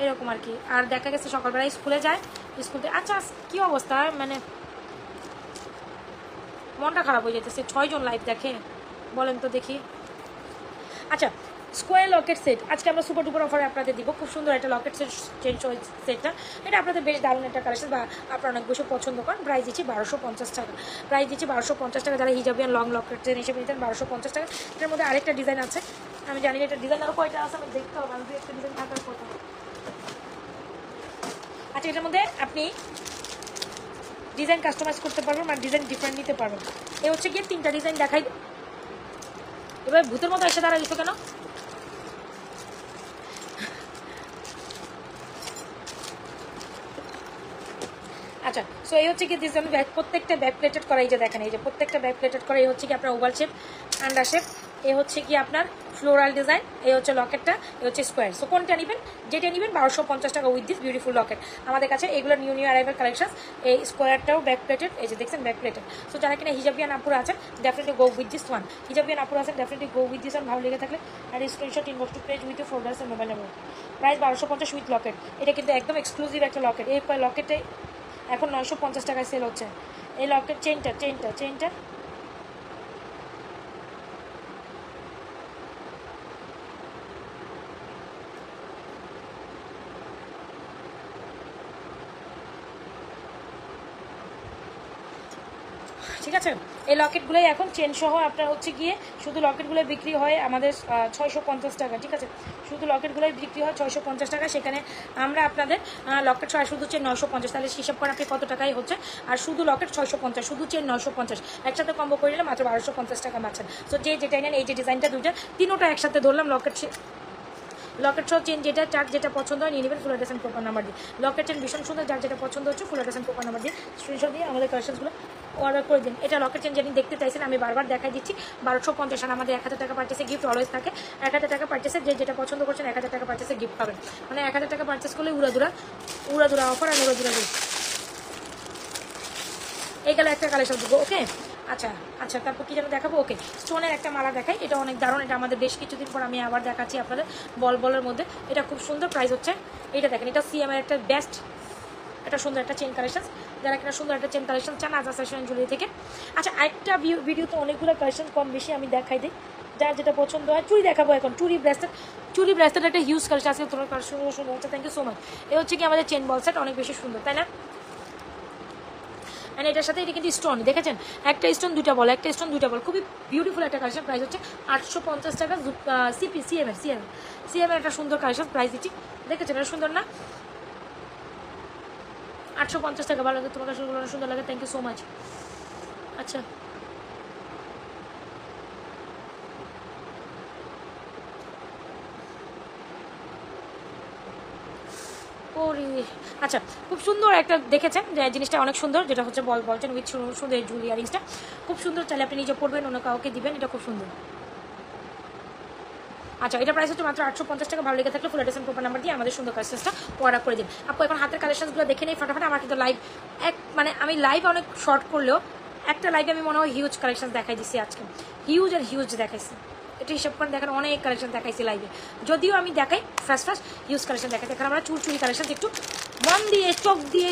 এরকম আর কি। আর দেখা গেছে সকালবেলায় স্কুলে যায়, স্কুল থেকে। আচ্ছা কি অবস্থা, মানে মনটা খারাপ হয়ে যেতেছে। 6 জন লাইভ দেখে, বলেন তো দেখি। আচ্ছা, স্কোয়ার লকেট সেট আজকে আমরা সুপার ডুপার অফারে আপনাদের দিব। খুব সুন্দর একটা লকেট সেট, চেঞ্জ সেটটা। এটা আপনাদের বেশ দারুণ একটা কালেকশন, বা আপনারা অনেক বেশি পছন্দ করেন। প্রাইস দিচ্ছি 1250 টাকা। প্রাইস দিচ্ছি 1250 টাকা। যারা হিজাবিয়ান লং লকেট চেন হিসেবে নিতেন 1250 টাকা। এটার মধ্যে আরেকটা ডিজাইন আছে, আমি জানি না এটা ডিজাইন আরও কয়টা আছে, আমি দেখতে হবে। আমি একটা ডিজাইন থাকার কথা। আচ্ছা, এটার মধ্যে আপনি ডিজাইন কাস্টমাইজ করতে পারবেন, মানে ডিজাইন ডিফারেন্ট নিতে পারবেন। এই হচ্ছে গিয়ে 3টা ডিজাইন দেখাই। এবার ভূতের মতো এসে দাঁড়া দিচ্ছ কেন? আচ্ছা, সো এই হচ্ছে কি ডিজাইন, প্রত্যেকটা ব্যাক প্লেটেড করা। এই যে দেখেন, এই যে প্রত্যেকটা ব্যাক প্লেটেড করা। এই হচ্ছে কি আপনার ওভাল শেপ, আন্ডার শেপ। এই হচ্ছে কি আপনার ফ্লোরাল ডিজাইন। এই হচ্ছে লকেটটা, এই হচ্ছে স্কোয়ার। সো কোনটা নেবেন, যেটা নেবেন 1250 টাকা উইথ দিস বিউটিফুল লকেট। আমাদের কাছে এগুলো নিউ অ্যারাইভাল কালেকশন। এই স্কোয়ারটাও ব্যাক প্লেটেড, এই যে দেখছেন ব্যাক প্লেটেড। সো যারা কিনা হিজাবিয়ান আপুরা আছেন, definitely go with this one. হিজাবিয়ান আপুরা আছেন, definitely go with this one. ভালো লেগে থাকলে আর screenshot inbox to page with folders and mobile number. Price 1250 with locket. এটা কিন্তু একদম এক্সক্লুসিভ একটা লকেট। এই লকেটে এখন 950 টাকায় সেল হচ্ছে। এই লকেট চেনটা ঠিক আছে। এই লকেটগুলোই এখন চেন সহ আপনার হচ্ছে গিয়ে শুধু লকেটগুলো বিক্রি হয় আমাদের 650 টাকা। ঠিক আছে, শুধু লকেটগুলোই বিক্রি হয় 650 টাকা। সেখানে আমরা আপনাদের লকেট সহ শুধু চেন 950। তাহলে হিসাব করে আপনি কত টাকাই হচ্ছে। আর শুধু লকেট 650, শুধু চেন 950। একসাথে কম্বো করে নিলে মাত্র 1250 টাকা পাচ্ছেন। সো যেটাই নেন, এই যে ডিজাইনটা তিনোটা একসাথে ধরলাম। লকেট সহ চেন যেটা পছন্দ হয় নিয়ে নেবেন, full address and profile number দিয়ে। লকেট চেন ভীষণ সুন্দর, যার যেটা পছন্দ হচ্ছে full address and profile number দিয়ে স্ক্রিনশট দিয়ে আমাদের কালেকশনগুলো অর্ডার করে দিন। এটা লকেট চেন যিনি দেখতে চাইছেন, আমি বারবার দেখাই দিচ্ছি 1250। আর আমাদের 1000 টাকা পার্চেসে গিফট অলওয়েজ থাকে। 1000 টাকা পার্চেসে যেটা পছন্দ করছেন 1000 টাকা পার্চেসে গিফট পাবেন। মানে 1000 টাকা পার্চেস করলে উড়াদুরা অফার আর উড়াদুরা গিফট। এই গেল একটা কালেকশন দেবো। ওকে, আচ্ছা তারপর কি যেন দেখাবো। ওকে, স্টোনের একটা মালা দেখাই, এটা অনেক দারুণ। এটা আমাদের বেশ কিছুদিন পর আমি আবার দেখাচ্ছি আপনাদের বলের মধ্যে। এটা খুব সুন্দর। প্রাইস হচ্ছে, এটা দেখেন, এটা সিএমের একটা বেস্ট, এটা সুন্দর একটা চেন কালেকশন। যারা কিনা সুন্দর একটা চেন কালেকশন চান আজাদ ফ্যাশন জুয়েলারি থেকে। আচ্ছা, একটা ভিডিওতে অনেকগুলো কালেকশন কম বেশি আমি দেখাই দিই, যার যেটা পছন্দ হয়। চুড়ি দেখাবো এখন, চুড়ি ব্রেসলেট একটা হিউজ কালেকশন আছে। তোমার কালেকশন সুন্দর হচ্ছে, থ্যাংক ইউ সো মাচ। এই হচ্ছে কি আমাদের চেন বল সেট, অনেক বেশি সুন্দর, তাই না? অ্যান্ড এটার সাথে এটা কিন্তু স্টোন, দেখেছেন, একটা স্টোন দুইটা বল, একটা স্টোন দুইটা বল, খুবই বিউটিফুল একটা কালেকশন। প্রাইস হচ্ছে 850 টাকা। সিএমের একটা সুন্দর কালেকশন, প্রাইস দিচ্ছি। দেখেছেন এটা সুন্দর না? 850 টাকা। ভালো লাগে তোমার কাছে, সুন্দর লাগে, থ্যাংক ইউ সো মাচ। আচ্ছা, আচ্ছা, খুব সুন্দর একটা দেখেছেন যে জিনিসটা অনেক সুন্দর, যেটা হচ্ছে বলছেন উইথ সুন্দর এই জুয়েলারি ইয়ারিংসটা খুব সুন্দর। চাইলে আপনি নিজে পড়বেন, অন্য কাউকে দিবেন, এটা খুব সুন্দর। আচ্ছা, এটা প্রাইস হচ্ছে মাত্র 850 টাকা। ভালো লেগে থাকলে full address and profile number দিয়ে আমাদের সুন্দর কালেকশনটা অর্ডার করে দিন। আপু এখন হাতের কালেকশনগুলো দেখে নেই ফটাফট। আমার কিন্তু লাইভ মানে আমি লাইভ অনেক শর্ট করলেও একটা লাইভে আমি মনে হয় হিউজ কালেকশন দেখাই দিচ্ছি আজকে, হিউজ দেখাইছি। এটা হিসাব করে দেখেন, অনেক কালেকশন দেখাইছি লাইভে, যদিও আমি দেখাই ফার্স্ট ইউজ কালেকশন দেখাই। দেখেন আমরা চুরি কালেকশন একটু মন দিয়ে চোখ দিয়ে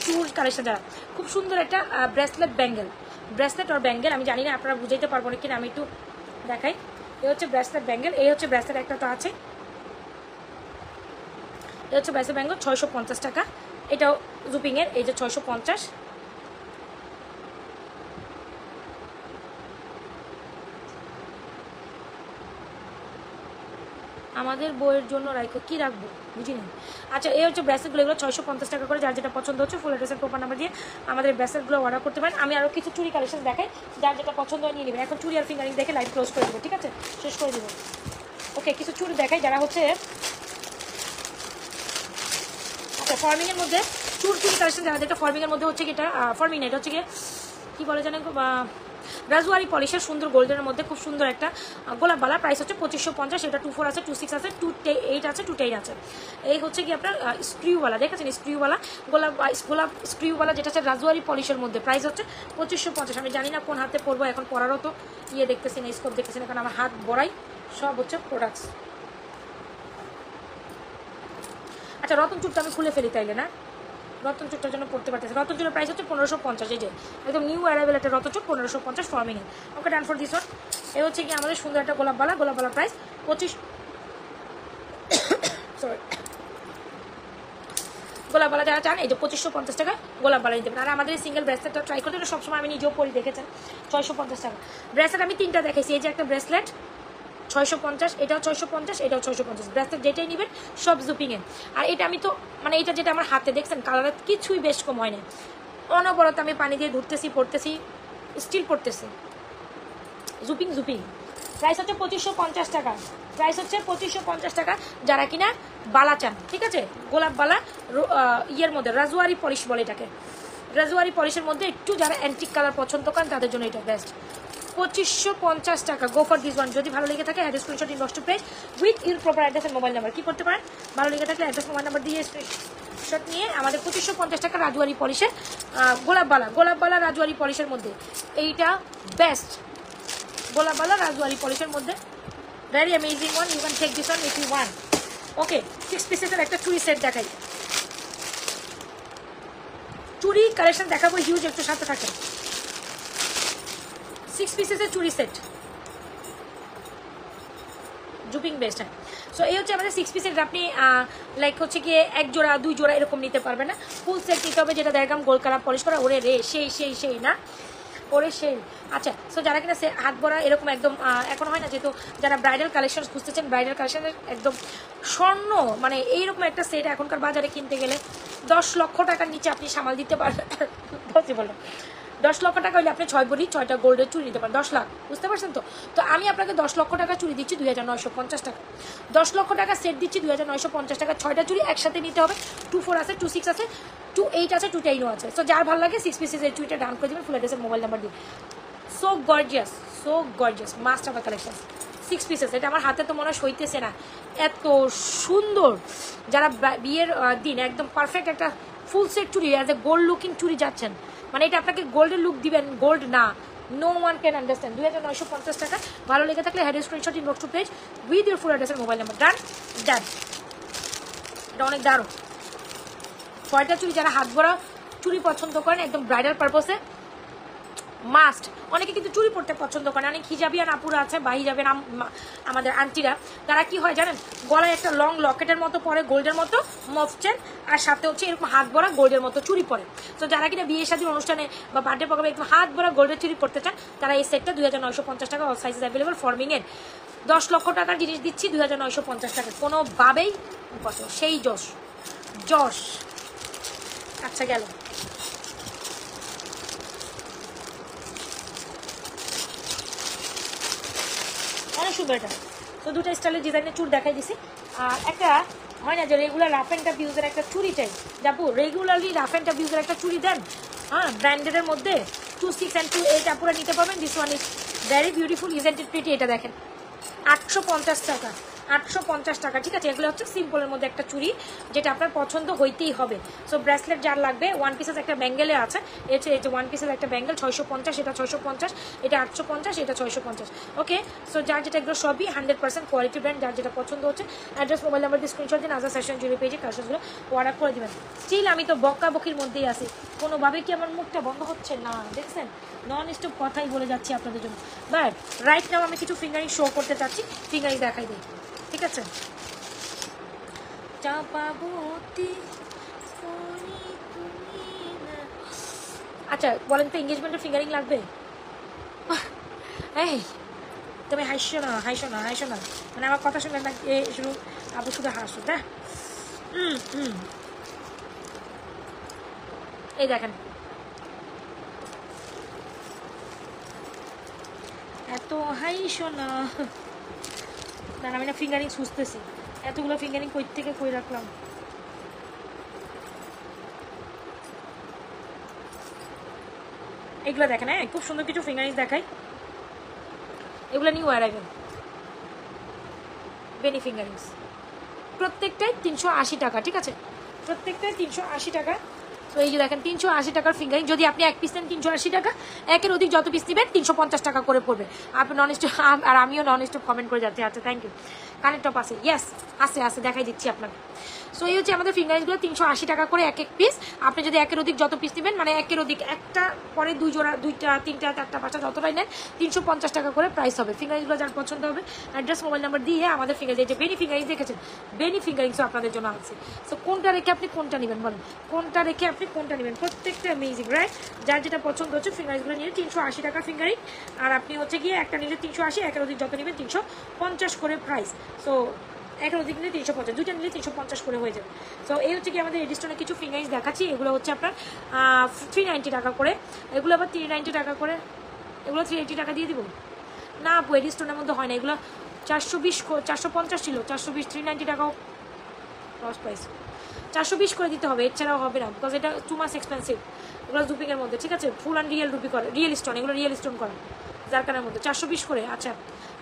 চুর কালেকশন যারা, খুব সুন্দর একটা ব্রেসলেট আর ব্যাঙ্গেল। আমি জানি না আপনারা বুঝাইতে পারবো না কিনা, আমি একটু দেখাই। এই হচ্ছে ব্রেসলেট ব্যাঙ্গেল, এই হচ্ছে ব্রেসলেট একটা তো আছে, এই হচ্ছে ব্রেসলেট ব্যাঙ্গেল 650 টাকা। এটাও জুপিংয়ের, এই যে 650। আমাদের বইয়ের জন্য রাখো, কি রাখবো বুঝিনি। আচ্ছা, এই হচ্ছে ব্রেসলেটগুলো, এগুলো 650 টাকা করে। যার যেটা পছন্দ হচ্ছে ফুল অ্যাড্রেসের প্রপার নাম্বার দিয়ে আমাদের ব্রেসলেটগুলো অর্ডার করতে পারেন। আমি আরও কিছু চুরি কালেকশন দেখাই, যার যেটা পছন্দ হয় নিয়ে নেবেন। এখন চুরি আর ফিঙ্গারিং দেখে লাইভ ক্লোজ করে দেবো, ঠিক আছে, শেষ করে দেবো। ওকে, কিছু চুরি দেখাই যারা হচ্ছে আচ্ছা ফর্মিংয়ের মধ্যে চুরি কালেকশন যারা দেখে। ফর্মিংয়ের মধ্যে হচ্ছে কি, এটা ফর্মিং না, এটা হচ্ছে কি বলে জানেন, রাজওয়ারি পলিশের সুন্দর গোল্ডেনের মধ্যে খুব সুন্দর একটা গোলাপবালা। প্রাইস হচ্ছে 2550। এটা 24 আছে, 26 আছে, 28 আছে, 210 আছে। এই হচ্ছে কি আপনার স্ক্রিউওয়ালা, দেখেছেন স্ক্রিউওয়ালা গোলাপ স্ক্রিউওয়ালা, যেটা হচ্ছে রাজওয়ারি পলিশের মধ্যে। প্রাইস হচ্ছে 2550। আমি জানি না কোন হাতে পরবো, এখন পরারও তো দেখতেছি না, স্কোপ দেখতেছি না, কারণ আমার হাত বড়াই সব হচ্ছে প্রোডাক্টস। আচ্ছা, রতন চুরটা আমি খুলে ফেলি তাইলে না, রতন চুরটার জন্য পড়তে পারতেছে। রতন চুরের প্রাইস হচ্ছে 1550। এই যে একদম নিউ অ্যারাইভেল একটা রতন চুর 1550 ফর্মিংয়ে। ওকে, ডান ফর দিস ওয়ান। এই হচ্ছে কি আমাদের সুন্দর একটা গোলাপবালা প্রাইস 25 সরি গোলাপবালা যারা চান এই যে 2550 টাকা গোলাপবালা নিতে পারেন। আর আমাদের সিঙ্গেল ব্রেসলেটটা ট্রাই করতে সবসময় আমি নিজেও পরি, দেখেছেন 650 টাকা। ব্রেসলেট আমি 3টা দেখাইছি, এই যে একটা ব্রেসলেট 650, এটাও 650, এটাও 650। ব্রেসলেট যেটাই নেবেন সব জুপিংয়ে। আর এটা আমি তো মানে এটা যেটা আমার হাতে দেখছেন কালারের কিছুই বেশ কম হয় না, অনবরত আমি পানি দিয়ে ধুতেছি, পড়তেছি, স্টিল পড়তেছি। জুপিং প্রাইস হচ্ছে 2550 টাকা। প্রাইস হচ্ছে 2550 টাকা। যারা কিনা বালা চান, ঠিক আছে, গোলাপ বালা ইয়ের মধ্যে রাজওয়ারি পলিশ বলে এটাকে, রাজওয়ারি পলিশের মধ্যে একটু যারা অ্যান্টিক কালার পছন্দ করেন তাদের জন্য এটা বেস্ট। 2550 টাকা। Go for this one. যদি ভালো লেগে থাকে address screenshot inbox to page with your proper address and mobile number. কি করতে পারেন, ভালো লেগে থাকলে অ্যাড্রেস মোবাইল নাম্বার দিয়ে স্ক্রিনশট নিয়ে আমাদের 2550 টাকা রাজওয়ারি পলিশের গোলাপবালা রাজওয়ারি পলিশের মধ্যে এইটা বেস্ট। গোলাপবালা রাজওয়ারি পলিশের মধ্যে very amazing one. You can take this one if you want. Okay, 6 পিসেসের একটা চুড়ি সেট দেখাই। চুড়ি কালেকশন দেখাবো হিউজ, একটু সাথে থাকে। 6 পিসেসের চুড়ি সেট জুপিং বেস্ট। হ্যাঁ, সো এই হচ্ছে আমাদের 6 পিসের। আপনি লাইক হচ্ছে গিয়ে 1 জোড়া 2 জোড়া এরকম নিতে পারবেন না, ফুল সেট নিতে হবে, যেটা দেখলাম গোল্ড কালার পলিশ করা। ওরে রে সেই না ওরে সেই। আচ্ছা, সো যারা কিনা হাত ভরা এরকম একদম এখন হয় না, যেহেতু যারা ব্রাইডাল কালেকশন খুঁজতেছেন, ব্রাইডাল কালেকশনের একদম স্বর্ণ মানে এইরকম একটা সেট এখনকার বাজারে কিনতে গেলে 10 লক্ষ টাকার নিচে আপনি সামাল দিতে পারবেন পসিবল না। 10 লক্ষ টাকা হলে আপনি 6 ভরি 6টা গোল্ডের চুরি নিতে পারেন, 10 লাখ, বুঝতে পারছেন তো। তো আমি আপনাকে 10 লক্ষ টাকা চুরি দিচ্ছি 2950 টাকা। 10 লক্ষ টাকা সেট দিচ্ছি 2950 টাকা। 6টা চুরি একসাথে নিতে হবে। 24 আছে, 26 আছে, 28 আছে, 210 আছে। সো যার ভালো লাগে 6 পিসেস এই চুরিটা ডাউন করে দেবেন ফুল অ্যাড্রেসের মোবাইল নাম্বার দিয়ে। So gorgeous must of collection 6 pieces. এটা আমার হাতে তো মনে হয় সইতেছে না, এত সুন্দর। যারা বিয়ের দিন একদম পারফেক্ট একটা ফুল সেট চুরি অ্যাজ এ গোল্ড লুকিং চুরি যাচ্ছেন, মানে এটা আপনাকে গোল্ডের লুক দিবেন, গোল্ড না, নো ওয়ান ক্যান আন্ডারস্ট্যান্ড। 2950 টাকা। ভালো লেগে থাকলে হেড screenshot inbox to page with your full অ্যাড্রেসের মোবাইল নাম্বার। ডান। এটা অনেক দারুণ 6টা চুরি। যারা হাত ভরা চুরি পছন্দ করেন একদম ব্রাইডাল পারপসে মাস্ট। অনেকে কিন্তু চুরি পড়তে পছন্দ করেন, অনেক হিজাবিয়ান আপুরা আছে বা হিজাবের আমাদের আন্টিরা, তারা কি হয় জানেন, গলায় একটা লং লকেটের মতো পরে গোল্ডের মতো মফচেন, আর সাথে হচ্ছে এরকম হাত ভরা গোল্ডের মতো চুরি পরে। তো যারা কিনা বিয়ে শাদীর অনুষ্ঠানে বা বার্থডে প্রোগ্রামে একদম হাত ভরা গোল্ডের চুরি পড়তে চান, তারা এই সেটটা 2950 টাকা, অল সাইজেস অ্যাভেলেবল ফর্মিংয়ের। 10 লক্ষ টাকার জিনিস দিচ্ছি 2950 টাকা, কোনোভাবেই সেই যশ। আচ্ছা, গেল অনেক সুন্দর এটা। তো 2টা স্টাইলের ডিজাইনের চুর দেখাই দিছি। আর একটা হয় না যে রেগুলার রাফ অ্যান্ড টাফ ইউজের একটা চুরি চাই, যাবো রেগুলারলি রাফ অ্যান্ড টাফ ইউজের একটা চুরি দেন, হ্যাঁ, ব্র্যান্ডেডের মধ্যে 26 and 28 আপুরা নিতে পারবেন। This one is very beautiful, isn't it pretty. এটা দেখেন 850 টাকা। 850 টাকা, ঠিক আছে। এগুলো হচ্ছে সিম্পলের মধ্যে একটা চুড়ি, যেটা আপনার পছন্দ হইতেই হবে। সো ব্রেসলেট যার লাগবে, ওয়ান পিসেস একটা ব্যাঙ্গেলে আছে, এই যে ওয়ান পিসেস একটা ব্যাঙ্গেল 650, এটা 650, এটা 850, এটা 650। ওকে, সো যার যেটা এগুলো সবই 100% কোয়ালিটি ব্র্যান্ড। যার যেটা পছন্দ হচ্ছে অ্যাড্রেস, মোবাইল নাম্বার দিয়ে স্ক্রিনশট দিন, আজাদ ফ্যাশন জুয়েলারি পেজে কালেকশনগুলো অর্ডার করে দেবেন। স্টিল আমি তো বকাবকির মধ্যেই আছি, কোনোভাবে কি আমার মুখটা বন্ধ হচ্ছে না, দেখছেন? নন স্টপ কথাই বলে যাচ্ছি আপনাদের জন্য। বাট রাইট নাও আমি কিছু ফিঙ্গারিং শো করতে চাচ্ছি, ফিঙ্গারিং দেখাই দিই, ঠিক আছে। আচ্ছা বলেন তো, এঙ্গেজমেন্টের ফিঙ্গারিং লাগবে? এই তুমি হাসছো না, হাসো না, হাসো না, মানে আমার কথা শুনলেন না শুধু, আপু শুধু হাসো, হ্যাঁ। এই দেখেন, এত হাইসো না, আমি না ফিঙ্গারিং খুঁজতেছি, এতগুলো ফিঙ্গারিং কই থেকে কই রাখলাম। এগুলো দেখেন, হ্যাঁ খুব সুন্দর কিছু ফিঙ্গারিং দেখাই, এগুলো নিউ অ্যারাইভেল বেনি ফিঙ্গারিংস, প্রত্যেকটাই 380 টাকা, ঠিক আছে, প্রত্যেকটাই 380 টাকা। তো এই যে দেখেন 380 টাকার ফিঙ্গারিং, যদি আপনি এক পিস নেন 380 টাকা, একের অধিক যত পিস নেবেন 350 টাকা করে পড়বে। আপনি নন স্টপ, আর আমিও নন স্টপ কমেন্ট করে যাচ্ছি। আচ্ছা থ্যাংক ইউ। কানের টপ আছে, ইয়েস আছে, দেখাই দিচ্ছি আপনাকে। সো এই হচ্ছে আমাদের ফিঙ্গারিংসগুলো 380 টাকা করে এক এক পিস। আপনি যদি একের অধিক যত পিস নেবেন, মানে একের অধিক একটা পরে 2 জোড়া, 2টা 3টা 4টা 5টা যতটাই নেন 350 টাকা করে প্রাইস হবে। ফিঙ্গারিংসগুলো যার পছন্দ হবে অ্যাড্রেস, মোবাইল নাম্বার দিয়ে আমাদের ফিঙ্গারিংস, এই যে বেনি ফিঙ্গারিংস দেখেছেন, বেনি ফিঙ্গারিংসও আপনাদের জন্য আছে। সো কোনটা রেখে আপনি কোনটা নেবেন বলেন, কোনটা রেখে আপনি কোনটা নেবেন? প্রত্যেকটা অ্যামেজিং, রাইট? যার যেটা পছন্দ হচ্ছে ফিঙ্গারিংসগুলো নিয়ে 380 টাকা ফিঙ্গারিং, আর আপনি হচ্ছে গিয়ে একটা নিলে 380, একের অধিক যত নেবেন 350 করে প্রাইস। সো একের অধিক নিলে 350, দুইটা নিলে 350 করে হয়ে যাবে। সো এই হচ্ছে কি আমাদের এডিস্টোনের কিছু ফিঙ্গারিংস দেখাচ্ছি, এগুলো হচ্ছে আপনার 390 টাকা করে, এগুলো আবার 390 টাকা করে, এগুলো 380 টাকা দিয়ে দিব না আপু, এডিস্টোনের মধ্যে হয় না, এগুলো 420 450 ছিল, 420 390 টাকাও লস প্রাইস, 420 করে দিতে হবে, এছাড়াও হবে না, বিকজ এটা টু মাস এক্সপেন্সিভ। এগুলো জুপিংয়ের মধ্যে, ঠিক আছে, ফুল অ্যান্ড রিয়েল রুপি করে, রিয়েল স্টোন, এগুলো রিয়েল স্টোন করা, জারকানের মধ্যে 420 করে। আচ্ছা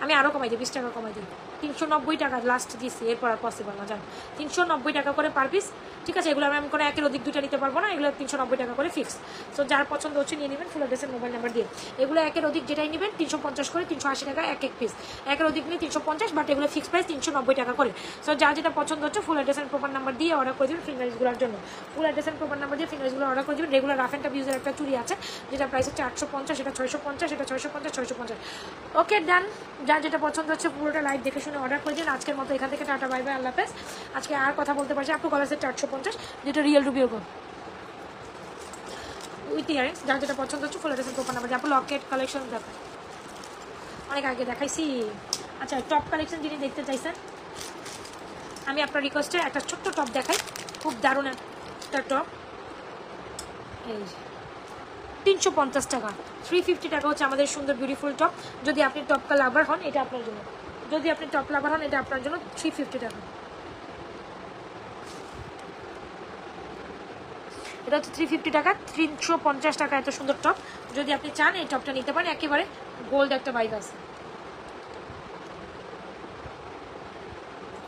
আমি আরও কমাই দিই, 20 টাকা কমাই দিই, 390 টাকা লাস্ট দিচ্ছি, এরপর আর পসিবল না, জান 390 টাকা করে পার পিস, ঠিক আছে। এগুলো আমি কোনো একের অধিক দুইটা নিতে পারবো না, এগুলো 390 টাকা করে ফিক্স। সো যার পছন্দ হচ্ছে নিয়ে নেবেন, ফুল অ্যাড্রেসের মোবাইল নাম্বার দিয়ে। এগুলো একের অধিক যেটাই নেবেন 350 করে, 380 টাকা এক এক পিস, একের অধিক নিয়ে 350, বাট এগুলো ফিক্স প্রাইস 390 টাকা করে। সো যার যেটা পছন্দ হচ্ছে ফুল অ্যাড্রেসের প্রপার নাম্বার দিয়ে অর্ডার করে দেবেন ফিঙ্গারিংসগুলোর জন্য, ফুল অ্যাড্রেসের প্রপার নাম্বার দিয়ে ফিঙ্গারিংসগুলো অর্ডার করে দেবেন। রেগুলার রাফ অ্যান্ড টাফ ইউজের একটা চুড়ি আছে, যেটা প্রাইস হচ্ছে 850, এটা 650, এটা 650, 650। ওকে ডান, যার যেটা পছন্দ হচ্ছে পুরোটা লাইভ দেখে শুনে অর্ডার করে দিন। আজকের মতো এখান থেকে টাটা, বাই বাই, আল্লাহ হাফেজ। আজকে আর কথা বলতে পারছি, আপু গলা সেট 850, যেটা রিয়েল রুবি ওগো উইথ ইয়ারিংস, যার যেটা পছন্দ হচ্ছে ফুল অ্যাড্রেসের প্রপার নাম্বার। আপু লকেট কালেকশন দেখো, অনেক আগে দেখাইছি। আচ্ছা টপ কালেকশন যিনি দেখতে চাইছেন, আমি আপনার রিকোয়েস্টে একটা ছোট্ট টপ দেখাই, খুব দারুণ একটা টপ, এই 350 টাকা, 350 টাকা হচ্ছে আমাদের সুন্দর বিউটিফুল টপ। যদি আপনি টপকা লাভার হন এটা আপনার জন্য, যদি আপনি টপ লাভার হন এটা আপনার জন্য 350 টাকা। এটা হচ্ছে 350 টাকা, 350 টাকা এত সুন্দর টপ। যদি আপনি চান এই টপটা নিতে পারেন, একেবারে গোল্ড একটা ভাইব আছে,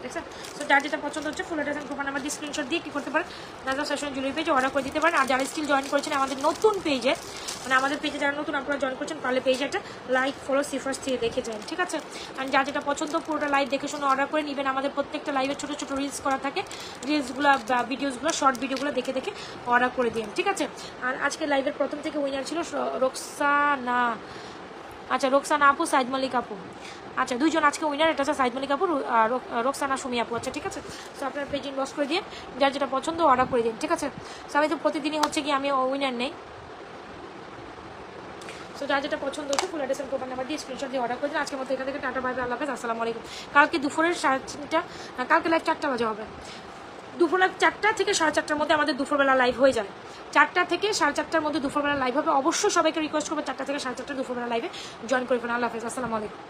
দেখছেন? সো যার যেটা পছন্দ হচ্ছে ফুল অ্যাড্রেস প্রোফাইল নাম্বার দিয়ে স্ক্রিনশট দিয়ে কী করতে পারেন, নাজরা ফ্যাশন জুয়েলারি পেজে অর্ডার করে দিতে পারেন। আর যারা স্টিল জয়েন করেছেন আমাদের নতুন পেজে, মানে আমাদের পেজে যারা নতুন আপনারা জয়েন করছেন, পারলে পেজে একটা লাইক ফলো সিফার্স দিয়ে দেখে যান, ঠিক আছে। অ্যান্ড যার যেটা পছন্দ পুরোটা লাইভ দেখে শুনে অর্ডার করে নেবেন। আমাদের প্রত্যেকটা লাইভে ছোটো ছোটো রিলস করা থাকে, রিলসগুলো ভিডিওসগুলো শর্ট ভিডিওগুলো দেখে দেখে অর্ডার করে দিন, ঠিক আছে। আর আজকে লাইভের প্রথম থেকে উইনার ছিল রোকসানা, আচ্ছা রোকসানা আপু, সাইদ মালিক আপু, আচ্ছা দুইজন আজকে উইনার, এটা হচ্ছে সাইদ মালিক আপু, রোকসানা সুমি আপু, আচ্ছা ঠিক আছে। সো আপনার পেজ ইনবক্স করে দিন, যার যেটা পছন্দ অর্ডার করে দিন, ঠিক আছে। সো আমি তো প্রতিদিনই হচ্ছে কি আমি উইনার নেই। সো যার যেটা পছন্দ হচ্ছে ফুল অ্যাড্রেস প্রোফাইল নাম্বার দিয়ে স্ক্রিনশট দিয়ে অর্ডার করে দিন। আজকের মতো এখান থেকে টাটা, বাই বাই, আল্লাহ হাফেজ, আসসালামু আলাইকুম। কালকে দুপুরের 3:30, কালকে লাইভ 4টা বাজে হবে, দুপুরবেলা 4টা থেকে 4:30টার মধ্যে আমাদের দুপুরবেলা লাইভ হয়ে যায়, 4টা থেকে 4:30টার মধ্যে দুপুরবেলা লাইভ হবে। অবশ্যই সবাইকে রিকোয়েস্ট করবো 4টা থেকে 4:30 দুপুরবেলা লাইভে জয়েন করে ফেলেন। আল্লাহ হাফেজ, আসসালামু আলাইকুম।